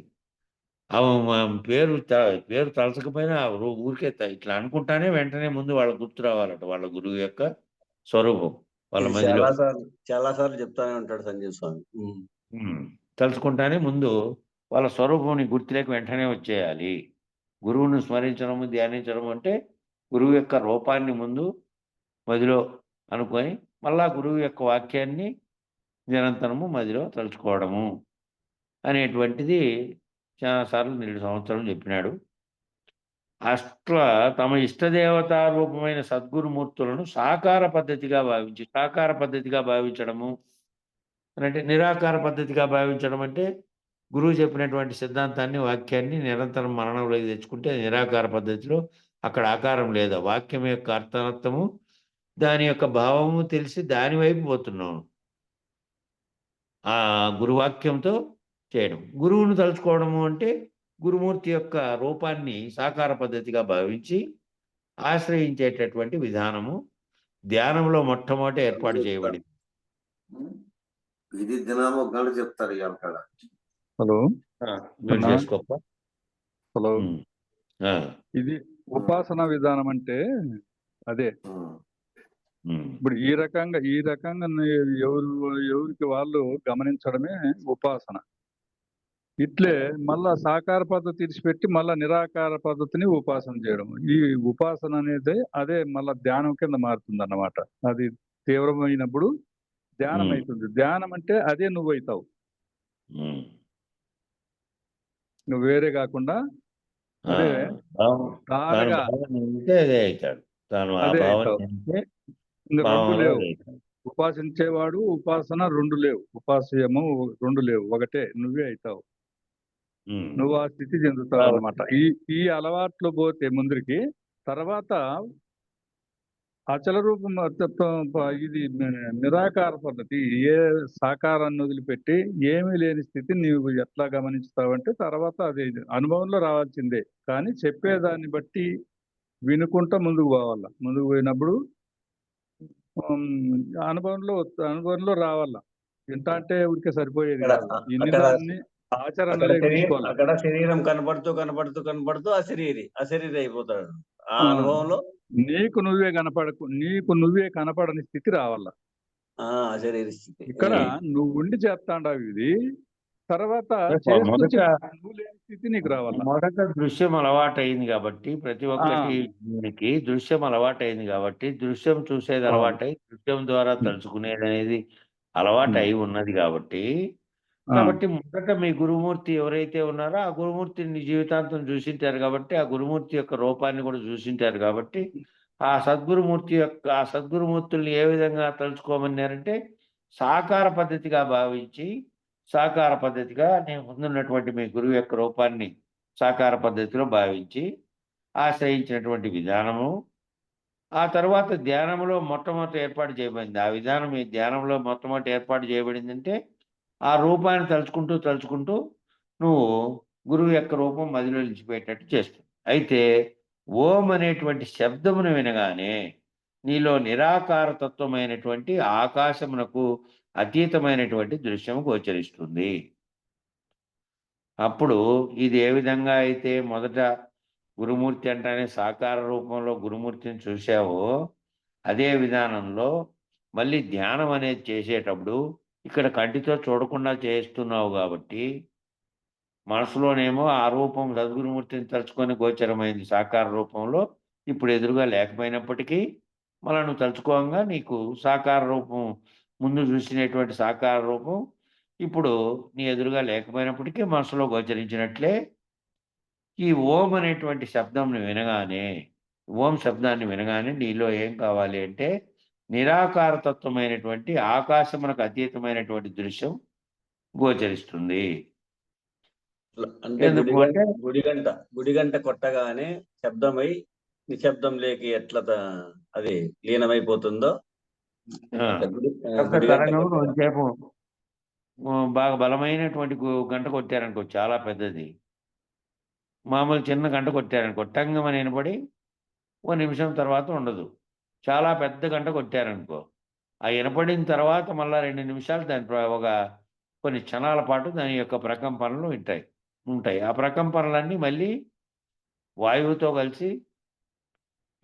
B: పేరు తలచకపోయినా ఊరికే ఇట్లా అనుకుంటానే వెంటనే ముందు వాళ్ళ గుర్తు రావాలట, వాళ్ళ గురువు యొక్క స్వరూపం వాళ్ళ మధ్యలో.
C: చాలా సార్లు చెప్తానే ఉంటాడు సంజీవ స్వామి.
B: తలుచుకుంటానే ముందు వాళ్ళ స్వరూపం గుర్తులేక వెంటనే వచ్చేయాలి. గురువును స్మరించడము, ధ్యానించడం అంటే గురువు యొక్క రూపాన్ని ముందు మదిలో అనుకొని మళ్ళా గురువు యొక్క వాక్యాన్ని నిరంతరము మదిలో తలుచుకోవడము అనేటువంటిది చాలాసార్లు 2 సంవత్సరాలు చెప్పినాడు. అట్లా తమ ఇష్టదేవత రూపమైన సద్గురుమూర్తులను సాకార పద్ధతిగా భావించడము అంటే, నిరాకార పద్ధతిగా భావించడం అంటే గురువు చెప్పినటువంటి సిద్ధాంతాన్ని, వాక్యాన్ని నిరంతరం మననంలోకి తెచ్చుకుంటే నిరాకార పద్ధతిలో అక్కడ ఆకారం లేదా వాక్యం యొక్క అర్థార్థము, దాని యొక్క భావము తెలిసి దాని వైపు పోతున్నాం. ఆ గురువాక్యంతో చేయడం. గురువును తలుచుకోవడము అంటే గురుమూర్తి యొక్క రూపాన్ని సాకార పద్ధతిగా భావించి ఆశ్రయించేటటువంటి విధానము ధ్యానంలో మొట్టమొదట ఏర్పాటు చేయబడింది.
C: ఇది దినాము ఒక గంట చెప్తారు.
D: Hello,
B: hello.
D: ఇది ఉపాసన విధానం అంటే అదే ఇప్పుడు ఈ రకంగా ఎవరికి వాళ్ళు గమనించడమే ఉపాసన. ఇట్లే మళ్ళా సాకార పద్ధతి విడిచిపెట్టి మళ్ళా నిరాకార పద్ధతిని ఉపాసన చేయడం. ఈ ఉపాసన అనేది అదే మళ్ళా ధ్యానం కింద మారుతుంది అన్నమాట. అది తీవ్రమైనప్పుడు ధ్యానం అవుతుంది. ధ్యానం అంటే అదే నువ్వు అవుతావు, నువ్వు వేరే కాకుండా అదే తానగా
B: అదే అవుతాడు. తాను ఆ
D: అదే
B: భావన
D: అవుతావు. ఇంకా రెండు లేవు. ఉపాసించేవాడు ఉపాసన రెండు లేవు, ఉపాస్యము రెండు లేవు, ఒకటే నువ్వే అవుతావు. నువ్వు ఆ స్థితి చెందుతావు అన్నమాట. ఈ అలవాట్లు పోతే ముందరికి తర్వాత అచల రూపం ఇది నిరాకార పద్ధతి. ఏ సాకారాన్ని వదిలిపెట్టి ఏమీ లేని స్థితి నీవు ఎట్లా గమనిస్తావంటే తర్వాత అది అనుభవంలో రావాల్సిందే. కానీ చెప్పేదాన్ని బట్టి వినుకుంటా ముందుకు పోవాల. ముందుకు పోయినప్పుడు అనుభవంలో రావాల. ఎంత అంటే ఊరికే సరిపోయేది కాదు. ఇన్ని దాన్ని ఆచరణలో తీసుకోవాలి.
C: అక్కడ శరీరం కనపడుతూ అశరీరి అయిపోతాడు. ఆ అనుభవంలో
D: నీకు నువ్వే కనపడని స్థితి రావాల.
C: అశరీరి స్థితి.
D: ఇక్కడ నువ్వు ఉండి చేస్తాండావు ఇది, తర్వాత
B: మొదట
D: నువ్వు లేని స్థితి నీకు రావాల.
B: మొదట దృశ్యం అలవాటు అయింది కాబట్టి ప్రతి ఒక్కటి దీనికి దృశ్యం అలవాటు అయింది కాబట్టి దృశ్యం చూసేది అలవాటై దృశ్యం ద్వారా తలుచుకునేది అనేది అలవాటు అయి ఉన్నది కాబట్టి మొదట మీ గురుమూర్తి ఎవరైతే ఉన్నారో ఆ గురుమూర్తిని జీవితాంతం చూసింటారు కాబట్టి ఆ గురుమూర్తి యొక్క రూపాన్ని కూడా చూసింటారు కాబట్టి ఆ సద్గురుమూర్తుల్ని ఏ విధంగా తలుచుకోమన్నారంటే సాకార పద్ధతిగా భావించి సాకార పద్ధతిగా నేను ముందున్నటువంటి మీ గురువు యొక్క రూపాన్ని సాకార పద్ధతిలో భావించి ఆశ్రయించినటువంటి విధానము. ఆ తర్వాత ధ్యానంలో మొట్టమొదటి ఏర్పాటు చేయబడింది. ఆ విధానం ఈ ధ్యానంలో మొట్టమొదటి ఏర్పాటు చేయబడిందంటే ఆ రూపాన్ని తలుచుకుంటూ నువ్వు గురువు యొక్క రూపం మదిలో నిలిచిపోయేటట్టు చేస్తుంది. అయితే ఓం అనేటువంటి శబ్దమును వినగానే నీలో నిరాకార తత్వమైనటువంటి ఆకాశమునకు అతీతమైనటువంటి దృశ్యం గోచరిస్తుంది. అప్పుడు ఇది ఏ విధంగా అయితే మొదట గురుమూర్తి అంటేనే సాకార రూపంలో గురుమూర్తిని చూసావో అదే విధానంలో మళ్ళీ ధ్యానం అనేది చేసేటప్పుడు ఇక్కడ కంటితో చూడకుండా చేస్తున్నావు కాబట్టి మనసులోనేమో ఆ రూపం సద్గురుమూర్తిని తలుచుకొని గోచరమైంది సాకార రూపంలో. ఇప్పుడు ఎదురుగా లేకపోయినప్పటికీ మళ్ళీ నువ్వు తలుచుకోగా నీకు సాకార రూపం ముందు చూసినటువంటి సాకార రూపం ఇప్పుడు నీ ఎదురుగా లేకపోయినప్పటికీ మనసులో గోచరించినట్లే ఈ ఓం అనేటువంటి ఓం శబ్దాన్ని వినగానే నీలో ఏం కావాలి అంటే నిరాకారతత్వమైనటువంటి ఆకాశమునకు అతీతమైనటువంటి దృశ్యం గోచరిస్తుంది.
C: అంటే గుడిగంట కొట్టగానే శబ్దమై నిశ్శబ్దం లేకి ఎట్లా అది లీనమైపోతుందో
B: సేపు బాగా బలమైనటువంటి గంట కొట్టారనుకో, చాలా పెద్దది, మామూలు చిన్న గంట కొట్టారనుకో టంగమని వినపడి ఓ నిమిషం తర్వాత ఉండదు. చాలా పెద్ద గంట కొట్టారనుకో ఆ వినపడిన తర్వాత మళ్ళీ 2 నిమిషాలు దాని ఒక కొన్ని క్షణాల పాటు దాని యొక్క ప్రకంపనలు ఉంటాయి. ఆ ప్రకంపనలన్నీ మళ్ళీ వాయువుతో కలిసి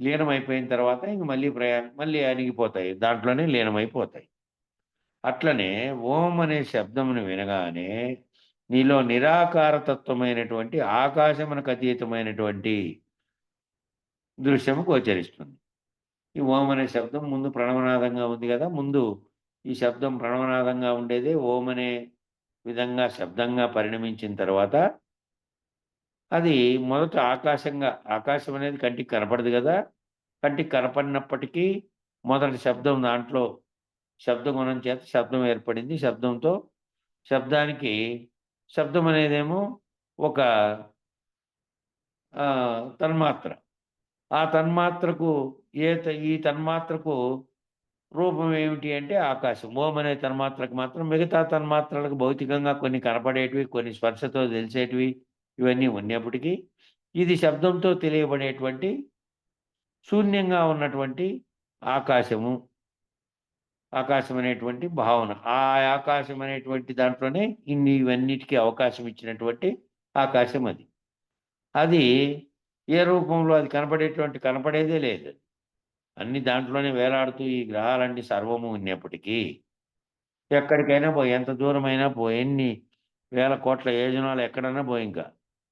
B: లీనమైపోయిన తర్వాత ఇంక మళ్ళీ అణిగిపోతాయి, దాంట్లోనే లీనమైపోతాయి. అట్లనే ఓం అనే శబ్దమును వినగానే నీలో నిరాకారతత్వమైనటువంటి ఆకాశమునకు అతీతమైనటువంటి దృశ్యము గోచరిస్తుంది. ఈ ఓం అనే శబ్దం ముందు ప్రణవనాదంగా ఉంది కదా, ముందు ఈ శబ్దం ప్రణవనాదంగా ఉండేదే ఓం అనే విధంగా శబ్దంగా పరిణమించిన తర్వాత అది మొదట ఆకాశం అనేది కంటికి కనపడదు కదా, కంటికి కనపడినప్పటికీ మొదటి శబ్దం దాంట్లో శబ్దగుణం చేత శబ్దం ఏర్పడింది. శబ్దం అనేదేమో ఒక తన్మాత్ర. ఆ తన్మాత్రకు ఈ తన్మాత్రకు రూపం ఏమిటి అంటే ఆకాశం. ఓం అనే తన్మాత్రకు మాత్రం మిగతా తన్మాత్రలకు భౌతికంగా కొన్ని కనపడేటివి, కొన్ని స్పర్శతో తెలిసేటివి ఇవన్నీ ఉన్నప్పటికీ ఇది శబ్దంతో తెలియబడేటువంటి శూన్యంగా ఉన్నటువంటి ఆకాశం అనేటువంటి భావన. ఆ ఆకాశం అనేటువంటి దాంట్లోనే ఇవన్నిటికీ అవకాశం ఇచ్చినటువంటి ఆకాశం అది ఏ రూపంలో అది కనపడేదే లేదు. అన్ని దాంట్లోనే వేలాడుతూ ఈ గ్రహాలన్నీ సర్వము ఉన్నప్పటికీ ఎక్కడికైనా పో, ఎంత దూరమైనా పో, ఎన్ని వేల కోట్ల యోజనాలు ఎక్కడన్నా పో, ఇంకా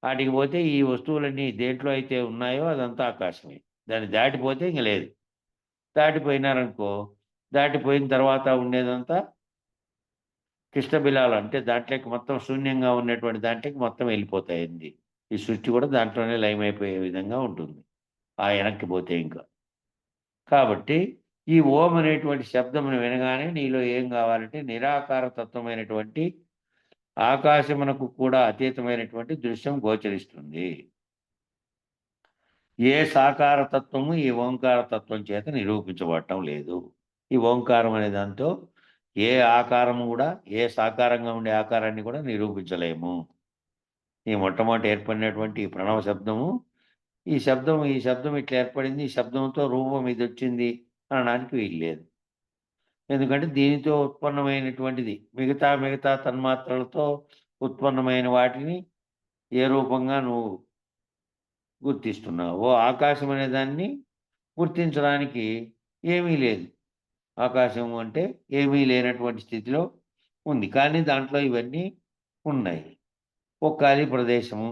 B: వాటికి పోతే ఈ వస్తువులన్నీ దేంట్లో అయితే ఉన్నాయో అదంతా ఆకాశమే. దాన్ని దాటిపోతే ఇంక లేదు. దాటిపోయినారనుకో, దాటిపోయిన తర్వాత ఉండేదంతా కృష్ణబిలాలు. అంటే దాంట్లోకి మొత్తం శూన్యంగా ఉన్నటువంటి దాంట్లోకి మొత్తం వెళ్ళిపోతాయండి. ఈ సృష్టి కూడా దాంట్లోనే లయమైపోయే విధంగా ఉంటుంది ఆ వెనక్కి పోతే ఇంకా. కాబట్టి ఈ ఓం అనేటువంటి శబ్దమును వినగానే నీలో ఏం కావాలంటే నిరాకార తత్వమైనటువంటి ఆకాశమునకు కూడా అతీతమైనటువంటి దృశ్యం గోచరిస్తుంది. ఏ సాకార తత్వము ఈ ఓంకార తత్వం చేత నిరూపించబడటం లేదు. ఈ ఓంకారం అనే దాంతో ఏ ఆకారము కూడా, ఏ సాకారంగా ఉండే ఆకారాన్ని కూడా నిరూపించలేము. ఈ మొట్టమొదటి ఏర్పడినటువంటి ఈ ప్రణవ శబ్దము, ఈ శబ్దం ఇట్లా ఏర్పడింది, ఈ శబ్దంతో రూపం ఇది వచ్చింది అనడానికి వీలు లేదు. ఎందుకంటే దీనితో ఉత్పన్నమైనటువంటిది మిగతా తన్మాత్రలతో ఉత్పన్నమైన వాటిని ఏ రూపంగా నువ్వు గుర్తిస్తున్నావు. ఆకాశం అనే దాన్ని గుర్తించడానికి ఏమీ లేదు. ఆకాశం అంటే ఏమీ లేనటువంటి స్థితిలో ఉంది. కానీ దాంట్లో ఇవన్నీ ఉన్నాయి. ఒక ఖాళీ ప్రదేశము,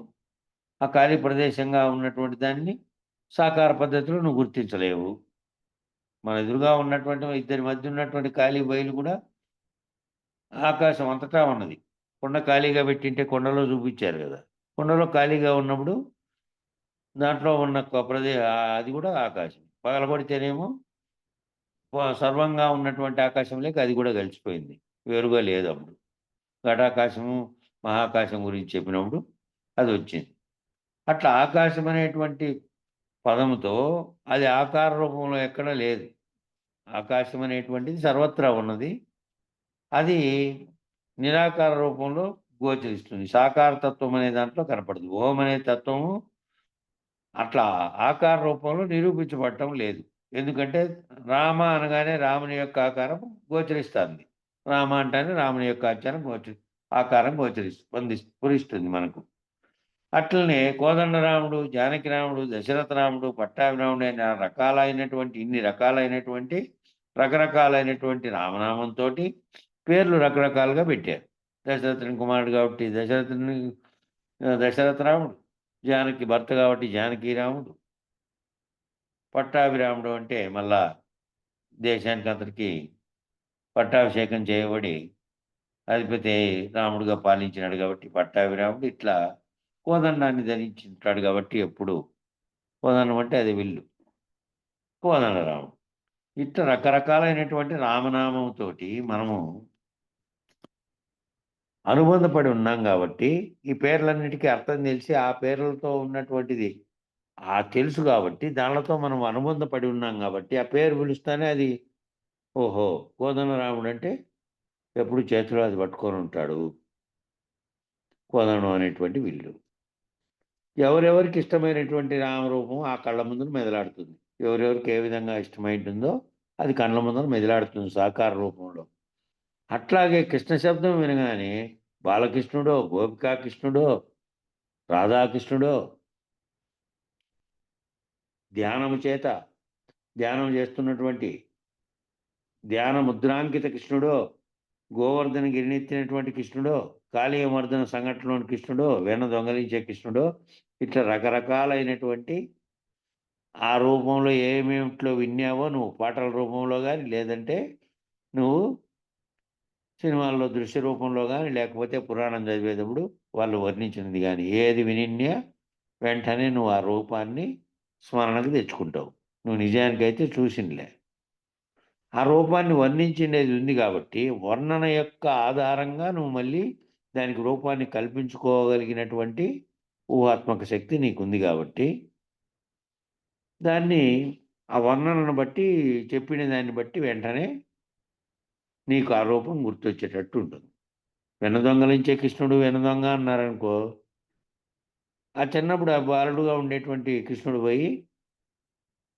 B: ఆ ఖాళీ ప్రదేశంగా ఉన్నటువంటి దాన్ని సాకార పద్ధతిలో నువ్వు గుర్తించలేవు. మన ఎదురుగా ఉన్నటువంటి ఇద్దరి మధ్య ఉన్నటువంటి ఖాళీ బయలు కూడా ఆకాశం అంతటా ఉన్నది. కొండ ఖాళీగా పెట్టింటే కొండలో చూపించారు కదా. కొండలో ఖాళీగా ఉన్నప్పుడు దాంట్లో ఉన్న అది కూడా ఆకాశం. పగలగొడితేనేమో సర్వంగా ఉన్నటువంటి ఆకాశంలోకి అది కూడా కలిసిపోయింది. వేరుగా లేదు అప్పుడు. ఘటాకాశము, మహాకాశం గురించి చెప్పినప్పుడు అది వచ్చింది. అట్లా ఆకాశం అనేటువంటి పదముతో అది ఆకార రూపంలో ఎక్కడా లేదు. ఆకాశం అనేటువంటిది సర్వత్రా ఉన్నది. అది నిరాకార రూపంలో గోచరిస్తుంది. సాకార తత్వం అనే దాంట్లో కనపడదు. ఓం అనే తత్వము అట్లా ఆకార రూపంలో నిరూపించబడటం లేదు. ఎందుకంటే రామ అనగానే రాముని యొక్క ఆకారం గోచరిస్తుంది. రామ అంటేనే రాముని యొక్క ఆకారం స్ఫురిస్తుంది మనకు. అట్లనే కోదండరాముడు, జానకిరాముడు, దశరథరాముడు, పట్టాభిరాముడు అయిన ఇన్ని రకాలైనటువంటి రకరకాలైనటువంటి రామనామంతో పేర్లు రకరకాలుగా పెట్టారు. దశరథుని కుమారుడు కాబట్టి దశరథరాముడు, జానకి భర్త కాబట్టి జానకీరాముడు, పట్టాభిరాముడు అంటే మళ్ళా దేశానికి అంతటికి పట్టాభిషేకం చేయబడి అధిపతి రాముడుగా పాలించినాడు కాబట్టి పట్టాభిరాముడు. ఇట్లా కోదండాన్ని ధరించుంటాడు కాబట్టి ఎప్పుడు కోదండం అంటే అది విల్లు, కోదండరాముడు. ఇట్లా రకరకాలైనటువంటి రామనామంతో మనము అనుబంధపడి ఉన్నాం కాబట్టి ఈ పేర్లన్నిటికీ అర్థం తెలిసి ఆ పేర్లతో ఉన్నటువంటిది తెలుసు కాబట్టి దానితో మనం అనుబంధపడి ఉన్నాం కాబట్టి ఆ పేరు పిలుస్తానే అది ఓహో కోదండరాముడు అంటే ఎప్పుడు చేతిలో అది పట్టుకొని ఉంటాడు, కోదండం అనేటువంటి విల్లు. ఎవరెవరికి ఇష్టమైనటువంటి రామరూపం ఆ కళ్ళ ముందు మెదలాడుతుంది. ఎవరెవరికి ఏ విధంగా ఇష్టమైంటుందో అది కళ్ళ ముందర మెదలాడుతుంది సాకార రూపంలో. అట్లాగే కృష్ణ శబ్దం వినగానే బాలకృష్ణుడో, గోపికాకృష్ణుడో, రాధాకృష్ణుడో, ధ్యానం చేస్తున్నటువంటి ధ్యాన ముద్రాంకిత కృష్ణుడో, గోవర్ధన గిరినెత్తినటువంటి కృష్ణుడో, కాళీయమర్దన సంఘటనలోని కృష్ణుడో, వెన్న దొంగలించే కృష్ణుడో, ఇట్లా రకరకాలైనటువంటి ఆ రూపంలో ఏమేమిట్లో విన్నావో నువ్వు పాటల రూపంలో కానీ, లేదంటే నువ్వు సినిమాల్లో దృశ్య రూపంలో కానీ, లేకపోతే పురాణం చదివేటప్పుడు వాళ్ళు వర్ణించినది కానీ ఏది వినిన్నా వెంటనే నువ్వు ఆ రూపాన్ని స్మరణకు తెచ్చుకుంటావు. నువ్వు నిజానికైతే చూసినలే. ఆ రూపాన్ని వర్ణించిండేది ఉంది కాబట్టి వర్ణన యొక్క ఆధారంగా నువ్వు మళ్ళీ దానికి రూపాన్ని కల్పించుకోగలిగినటువంటి ఊహాత్మక శక్తి నీకుంది కాబట్టి దాన్ని ఆ వర్ణనను బట్టి చెప్పిన దాన్ని బట్టి వెంటనే నీకు ఆ రూపం గుర్తొచ్చేటట్టు ఉంటుంది. వెనదొంగలించే కృష్ణుడు వెనదొంగ అన్నారనుకో, ఆ చిన్నప్పుడు ఆ బాలుడుగా ఉండేటువంటి కృష్ణుడు పోయి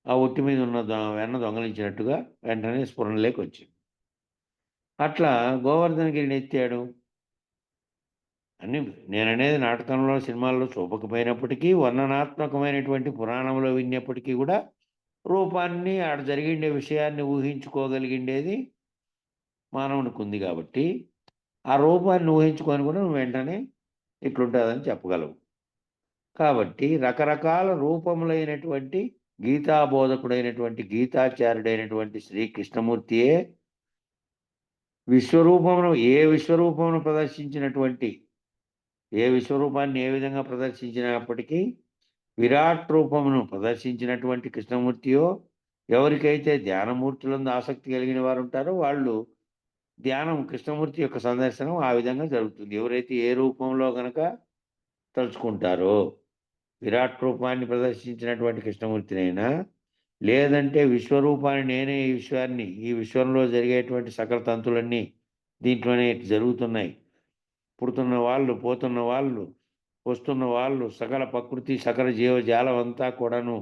B: ఆ ఒట్టి మీద ఉన్న వెన్న దొంగలించినట్టుగా వెంటనే స్ఫురణలోకి వచ్చింది. అట్లా గోవర్ధనగిరిని ఎత్తాడు అని నేననేది నాటకంలో సినిమాల్లో చూపకపోయినప్పటికీ వర్ణనాత్మకమైనటువంటి పురాణంలో విన్నప్పటికీ కూడా రూపాన్ని ఆడ జరిగిండే విషయాన్ని ఊహించుకోగలిగిండేది మానవునికి ఉంది కాబట్టి ఆ రూపాన్ని ఊహించుకొని కూడా నువ్వు వెంటనే ఇట్లుంటుందని చెప్పగలవు. కాబట్టి రకరకాల రూపములైనటువంటి గీతాబోధకుడైనటువంటి గీతాచార్యుడైనటువంటి శ్రీ కృష్ణమూర్తియే విశ్వరూపమును ప్రదర్శించినటువంటి ఏ విశ్వరూపాన్ని ఏ విధంగా ప్రదర్శించినప్పటికీ విరాట్ రూపమును ప్రదర్శించినటువంటి కృష్ణమూర్తియో, ఎవరికైతే ధ్యానమూర్తులందు ఆసక్తి కలిగిన వారు ఉంటారో వాళ్ళు ధ్యానం కృష్ణమూర్తి యొక్క సందర్శనం ఆ విధంగా జరుగుతుంది. ఎవరైతే ఏ రూపంలో గనక తలుచుకుంటారో, విరాట్ రూపాన్ని ప్రదర్శించినటువంటి కృష్ణమూర్తినైనా, లేదంటే విశ్వరూపాన్ని నేనే ఈ విశ్వంలో జరిగేటువంటి సకల తంతులన్నీ దీంట్లోనే జరుగుతున్నాయి. పుడుతున్న వాళ్ళు, పోతున్న వాళ్ళు, వస్తున్న వాళ్ళు, సకల ప్రకృతి, సకల జీవజాలం అంతా కూడాను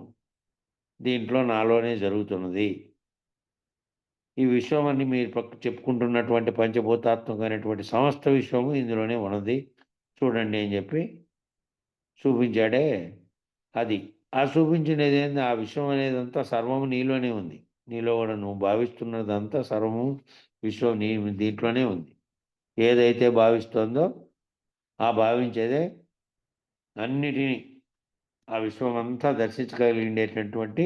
B: దీంట్లో నాలోనే జరుగుతున్నది. ఈ విశ్వం అని మీరు చెప్పుకుంటున్నటువంటి పంచభూతాత్మకమైనటువంటి సమస్త విశ్వము ఇందులోనే ఉన్నది చూడండి అని చెప్పి చూపించాడే అది. ఆ చూపించినది ఏంది? ఆ విశ్వం అనేదంతా సర్వము నీలోనే ఉంది. నీలో కూడా నువ్వు భావిస్తున్నదంతా సర్వము విశ్వం దీంట్లోనే ఉంది. ఏదైతే భావిస్తుందో ఆ భావించేదే అన్నిటినీ ఆ విశ్వం అంతా దర్శించగలిగేటటువంటి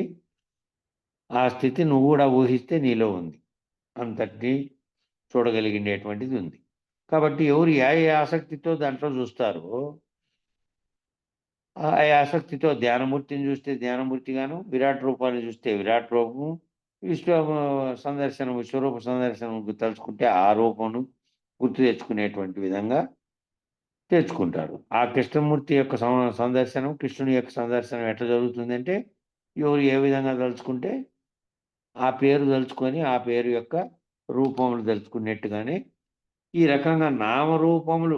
B: ఆ స్థితి నువ్వు కూడా ఊహిస్తే నీలో ఉంది. అంతటినీ చూడగలిగేటువంటిది ఉంది. కాబట్టి ఎవరు ఏ ఆసక్తితో దాంట్లో చూస్తారో ఆ ఆసక్తితో ధ్యానమూర్తిని చూస్తే ధ్యానమూర్తిగాను, విరాట్ రూపాన్ని చూస్తే విరాట్ రూపము, విశ్వరూప సందర్శనం తలుచుకుంటే ఆ రూపమును గుర్తు తెచ్చుకునేటువంటి విధంగా తెచ్చుకుంటారు. ఆ కృష్ణమూర్తి యొక్క సందర్శనం, కృష్ణుని యొక్క సందర్శనం ఎట్లా జరుగుతుందంటే, ఎవరు ఏ విధంగా తలుచుకుంటే ఆ పేరు తలుచుకొని ఆ పేరు యొక్క రూపములు తలుచుకున్నట్టుగానే ఈ రకంగా నామరూపములు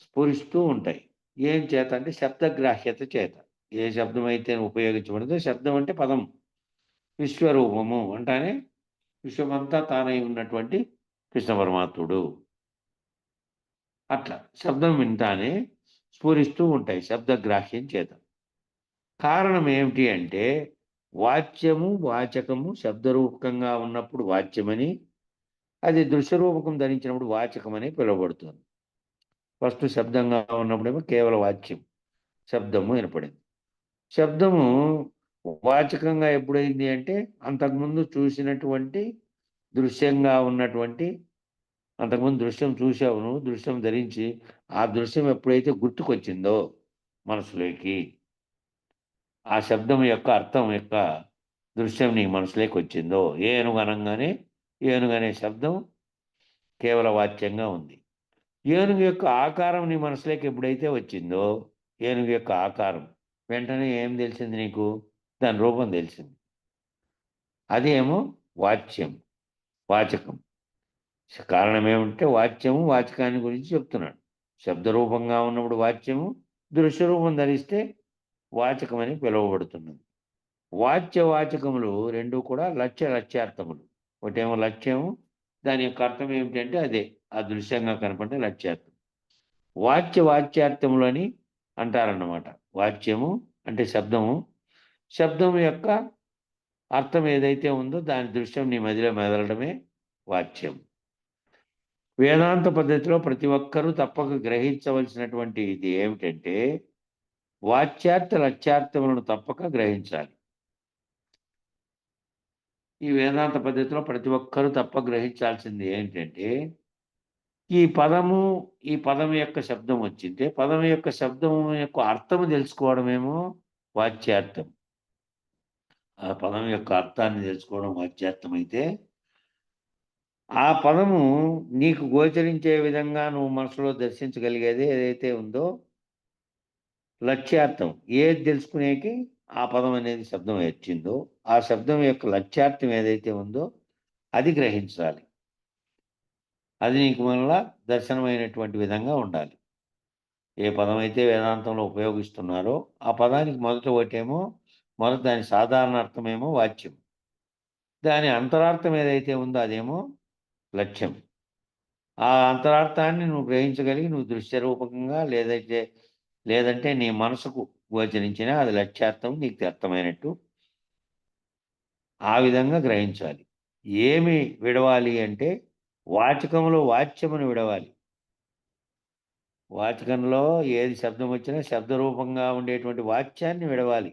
B: స్ఫురిస్తూ ఉంటాయి. ఏం చేత అంటే శబ్దగ్రాహ్యత చేత. ఏ శబ్దం అయితే ఉపయోగించబడిందో, శబ్దం అంటే పదం, విశ్వరూపము అంటానే విశ్వమంతా తానై ఉన్నటువంటి కృష్ణ పరమాత్ముడు. అట్లా శబ్దం వింటానే స్ఫురిస్తూ ఉంటాయి శబ్దగ్రాహ్యం చేత. కారణం ఏమిటి అంటే వాచ్యము, వాచకము శబ్దరూపకంగా ఉన్నప్పుడు వాచ్యమని, అది దృశ్యరూపకం ధరించినప్పుడు వాచకమని పిలువబడుతుంది. ఫస్ట్ శబ్దంగా ఉన్నప్పుడేమో కేవల వాచ్యం, శబ్దము వినపడింది. శబ్దము వాచకంగా ఎప్పుడైంది అంటే అంతకుముందు చూసినటువంటి దృశ్యంగా ఉన్నటువంటి, అంతకుముందు దృశ్యం చూసావు నువ్వు, దృశ్యం ధరించి ఆ దృశ్యం ఎప్పుడైతే గుర్తుకొచ్చిందో మనసులోకి, ఆ శబ్దం యొక్క అర్థం యొక్క దృశ్యం నీ మనసులోకి వచ్చిందో, ఏనుగు అనగానే ఏనుగనే శబ్దం కేవల వాచ్యంగా ఉంది. ఏనుగు యొక్క ఆకారం నీ మనసులోకి ఎప్పుడైతే వచ్చిందో, ఏనుగు యొక్క ఆకారం వెంటనే ఏం తెలిసింది నీకు? దాని రూపం తెలిసింది. అదేమో వాచ్యం, వాచకం. కారణం ఏమంటే వాచ్యము వాచకాన్ని గురించి చెప్తున్నాడు. శబ్దరూపంగా ఉన్నప్పుడు వాచ్యము, దృశ్యరూపం ధరిస్తే వాచకమని పిలువబడుతున్నది. వాచ్యవాచకములు రెండు కూడా లక్ష్యార్థములు. ఒకటేమో లక్ష్యము, దాని యొక్క అర్థం ఏమిటంటే అదే ఆ దృశ్యంగా కనపడే లక్ష్యార్థం. వాచ్యార్థములు అని అంటారన్నమాట. వాచ్యము అంటే శబ్దము, శబ్దము యొక్క అర్థం ఏదైతే ఉందో దాని దృశ్యం నీ మదిలో మెదలడమే వాచ్యం. వేదాంత పద్ధతిలో ప్రతి ఒక్కరూ తప్పక గ్రహించవలసినటువంటి ఇది ఏమిటంటే వాచ్యార్థ లక్ష్యార్థములను తప్పక గ్రహించాలి. ఈ వేదాంత పద్ధతిలో ప్రతి ఒక్కరూ తప్పక గ్రహించాల్సింది ఏంటంటే ఈ పదం యొక్క శబ్దం వచ్చింటే పదం యొక్క శబ్దం యొక్క అర్థము తెలుసుకోవడమేమో వాచ్యార్థం. ఆ పదం యొక్క అర్థాన్ని తెలుసుకోవడం వాచ్యార్థం అయితే, ఆ పదము నీకు గోచరించే విధంగా నువ్వు మనసులో దర్శించగలిగేది ఏదైతే ఉందో లక్ష్యార్థం. ఏది తెలుసుకునేకి ఆ పదం అనేది శబ్దం వచ్చిందో ఆ శబ్దం యొక్క లక్ష్యార్థం ఏదైతే ఉందో అది గ్రహించాలి. అది నీకు మళ్ళా దర్శనమైనటువంటి విధంగా ఉండాలి. ఏ పదం అయితే వేదాంతంలో ఉపయోగిస్తున్నారో ఆ పదానికి మొదట దాని సాధారణ అర్థమేమో వాచ్యం, దాని అంతరార్థం ఏదైతే ఉందో అదేమో లక్ష్యం. ఆ అంతరార్థాన్ని నువ్వు గ్రహించగలిగి నువ్వు దృశ్యరూపకంగా లేదంటే నీ మనసుకు గోచరించినా అది లక్ష్యార్థం, నీకు అర్థమైనట్టు ఆ విధంగా గ్రహించాలి. ఏమి విడవాలి అంటే వాచకములో వాచ్యమును విడవాలి. వాచకంలో ఏది శబ్దం వచ్చినా శబ్ద రూపంగా ఉండేటువంటి వాచ్యాన్ని విడవాలి.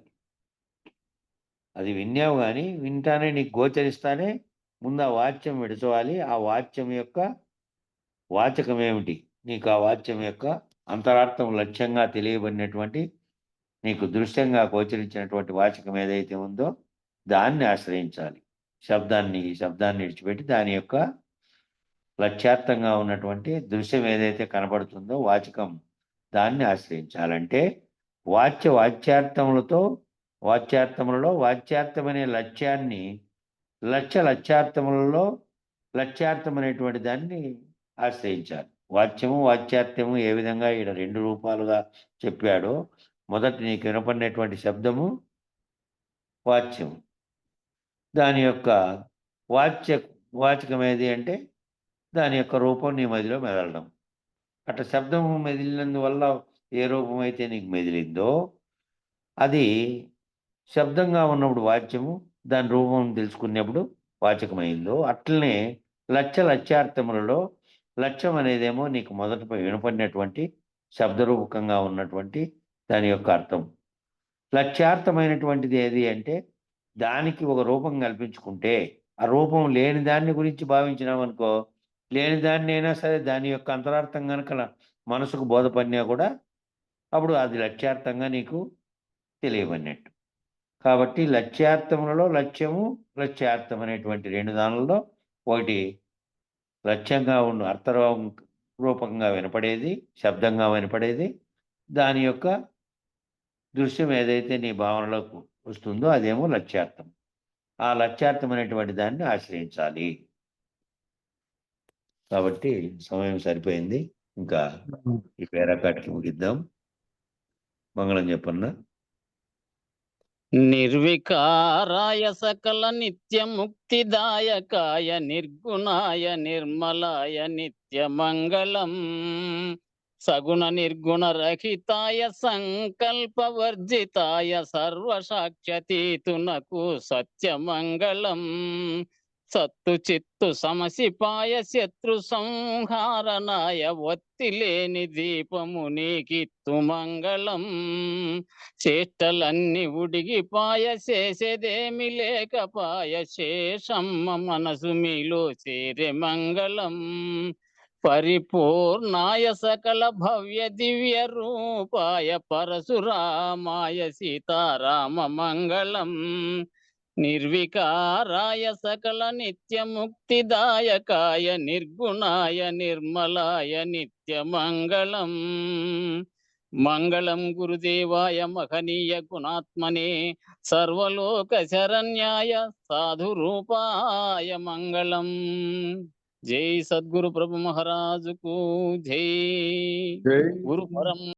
B: అది విన్నావు గాని వింటానే నీకు గోచరిస్తానే ముందు ఆ వాచ్యం విడచాలి. ఆ వాచ్యం యొక్క వాచకం ఏమిటి? నీకు ఆ వాచ్యం యొక్క అంతరార్థం లక్ష్యంగా తెలియబడినటువంటి నీకు దృశ్యంగా గోచరించినటువంటి వాచకం ఏదైతే ఉందో దాన్ని ఆశ్రయించాలి. శబ్దాన్ని విడిచిపెట్టి దాని యొక్క లక్ష్యార్థంగా ఉన్నటువంటి దృశ్యం ఏదైతే కనబడుతుందో వాచకం దాన్ని ఆశ్రయించాలంటే వాచ్యార్థములతో వాచ్యార్థములలో వాచ్యార్థమనే లక్ష్యాన్ని లక్ష్యార్థములలో లక్ష్యార్థం అనేటువంటి దాన్ని ఆశ్రయించాలి. వాచ్యము వాచ్యార్థము ఏ విధంగా ఈడ 2 రూపాలుగా చెప్పాడో మొదటి నీకు వినపడినటువంటి శబ్దము వాచ్యము. దాని యొక్క వాచకం ఏది అంటే దాని యొక్క రూపం నీ మదిలో మెదలడం. అట్లా శబ్దము మెదిలినందువల్ల ఏ రూపం అయితే నీకు మెదిలిందో అది శబ్దంగా ఉన్నప్పుడు వాచ్యము, దాని రూపం తెలుసుకున్నప్పుడు వాచకమైందో అట్లనే లక్ష్యార్థములలో లక్ష్యం అనేదేమో నీకు మొదట వినపడినటువంటి శబ్దరూపకంగా ఉన్నటువంటి దాని యొక్క అర్థం. లక్ష్యార్థమైనటువంటిది ఏది అంటే దానికి ఒక రూపం కల్పించుకుంటే ఆ రూపం లేని దాన్ని గురించి భావించినామనుకో, లేని దాన్ని అయినా సరే దాని యొక్క అంతరార్థం కనుక మనసుకు బోధపడినా కూడా అప్పుడు అది లక్ష్యార్థంగా నీకు తెలియబడినట్టు. కాబట్టి లక్ష్యార్థములలో లక్ష్యార్థం అనేటువంటి 2 దానిలో ఒకటి లక్ష్యంగా ఉండు రూపకంగా వినపడేది, శబ్దంగా వినపడేది, దాని యొక్క దృశ్యం ఏదైతే నీ భావనలోకి వస్తుందో అదేమో లక్ష్యార్థం. ఆ లక్ష్యార్థం అనేటువంటి దాన్ని ఆశ్రయించాలి. కాబట్టి సమయం సరిపోయింది. ఇంకా ఈ పేరాకాటికి ముగిద్దాం. మంగళం చెప్పన్నా.
A: నిర్వికారాయ సకల నిత్య ముక్తిదాయకాయ నిర్గుణాయ నిర్మలాయ నిత్య మంగళం సగుణ నిర్గుణ రహితాయ సంకల్పవర్జితాయ సర్వసాక్షతీతునకు సత్యమంగళం సత్తు చిత్తు సమసిపాయ శత్రు సంహారణాయ ఒత్తిలేని దీపము నీకిత్తు మంగళం చేష్టలన్నీ ఉడిగిపాయ చేసేదేమి లేకపాయ శేషమ్మ మనసు మీలో చేరే మంగళం పరిపూర్ణాయ సకల భవ్య దివ్య రూపాయ పరశురామాయ సీతారామ మంగళం నిర్వికారాయ సకల నిత్య ముక్తిదాయకాయ నిర్గుణాయ నిర్మలాయ నిత్య మంగళం మంగళం గురుదేవాయ మహనీయ గుణాత్మనే సర్వలోక శరణ్యాయ సాధు రూపాయ మంగళం. జై సద్గురు ప్రభు మహారాజుకు జై.
D: జై
A: గురు పరం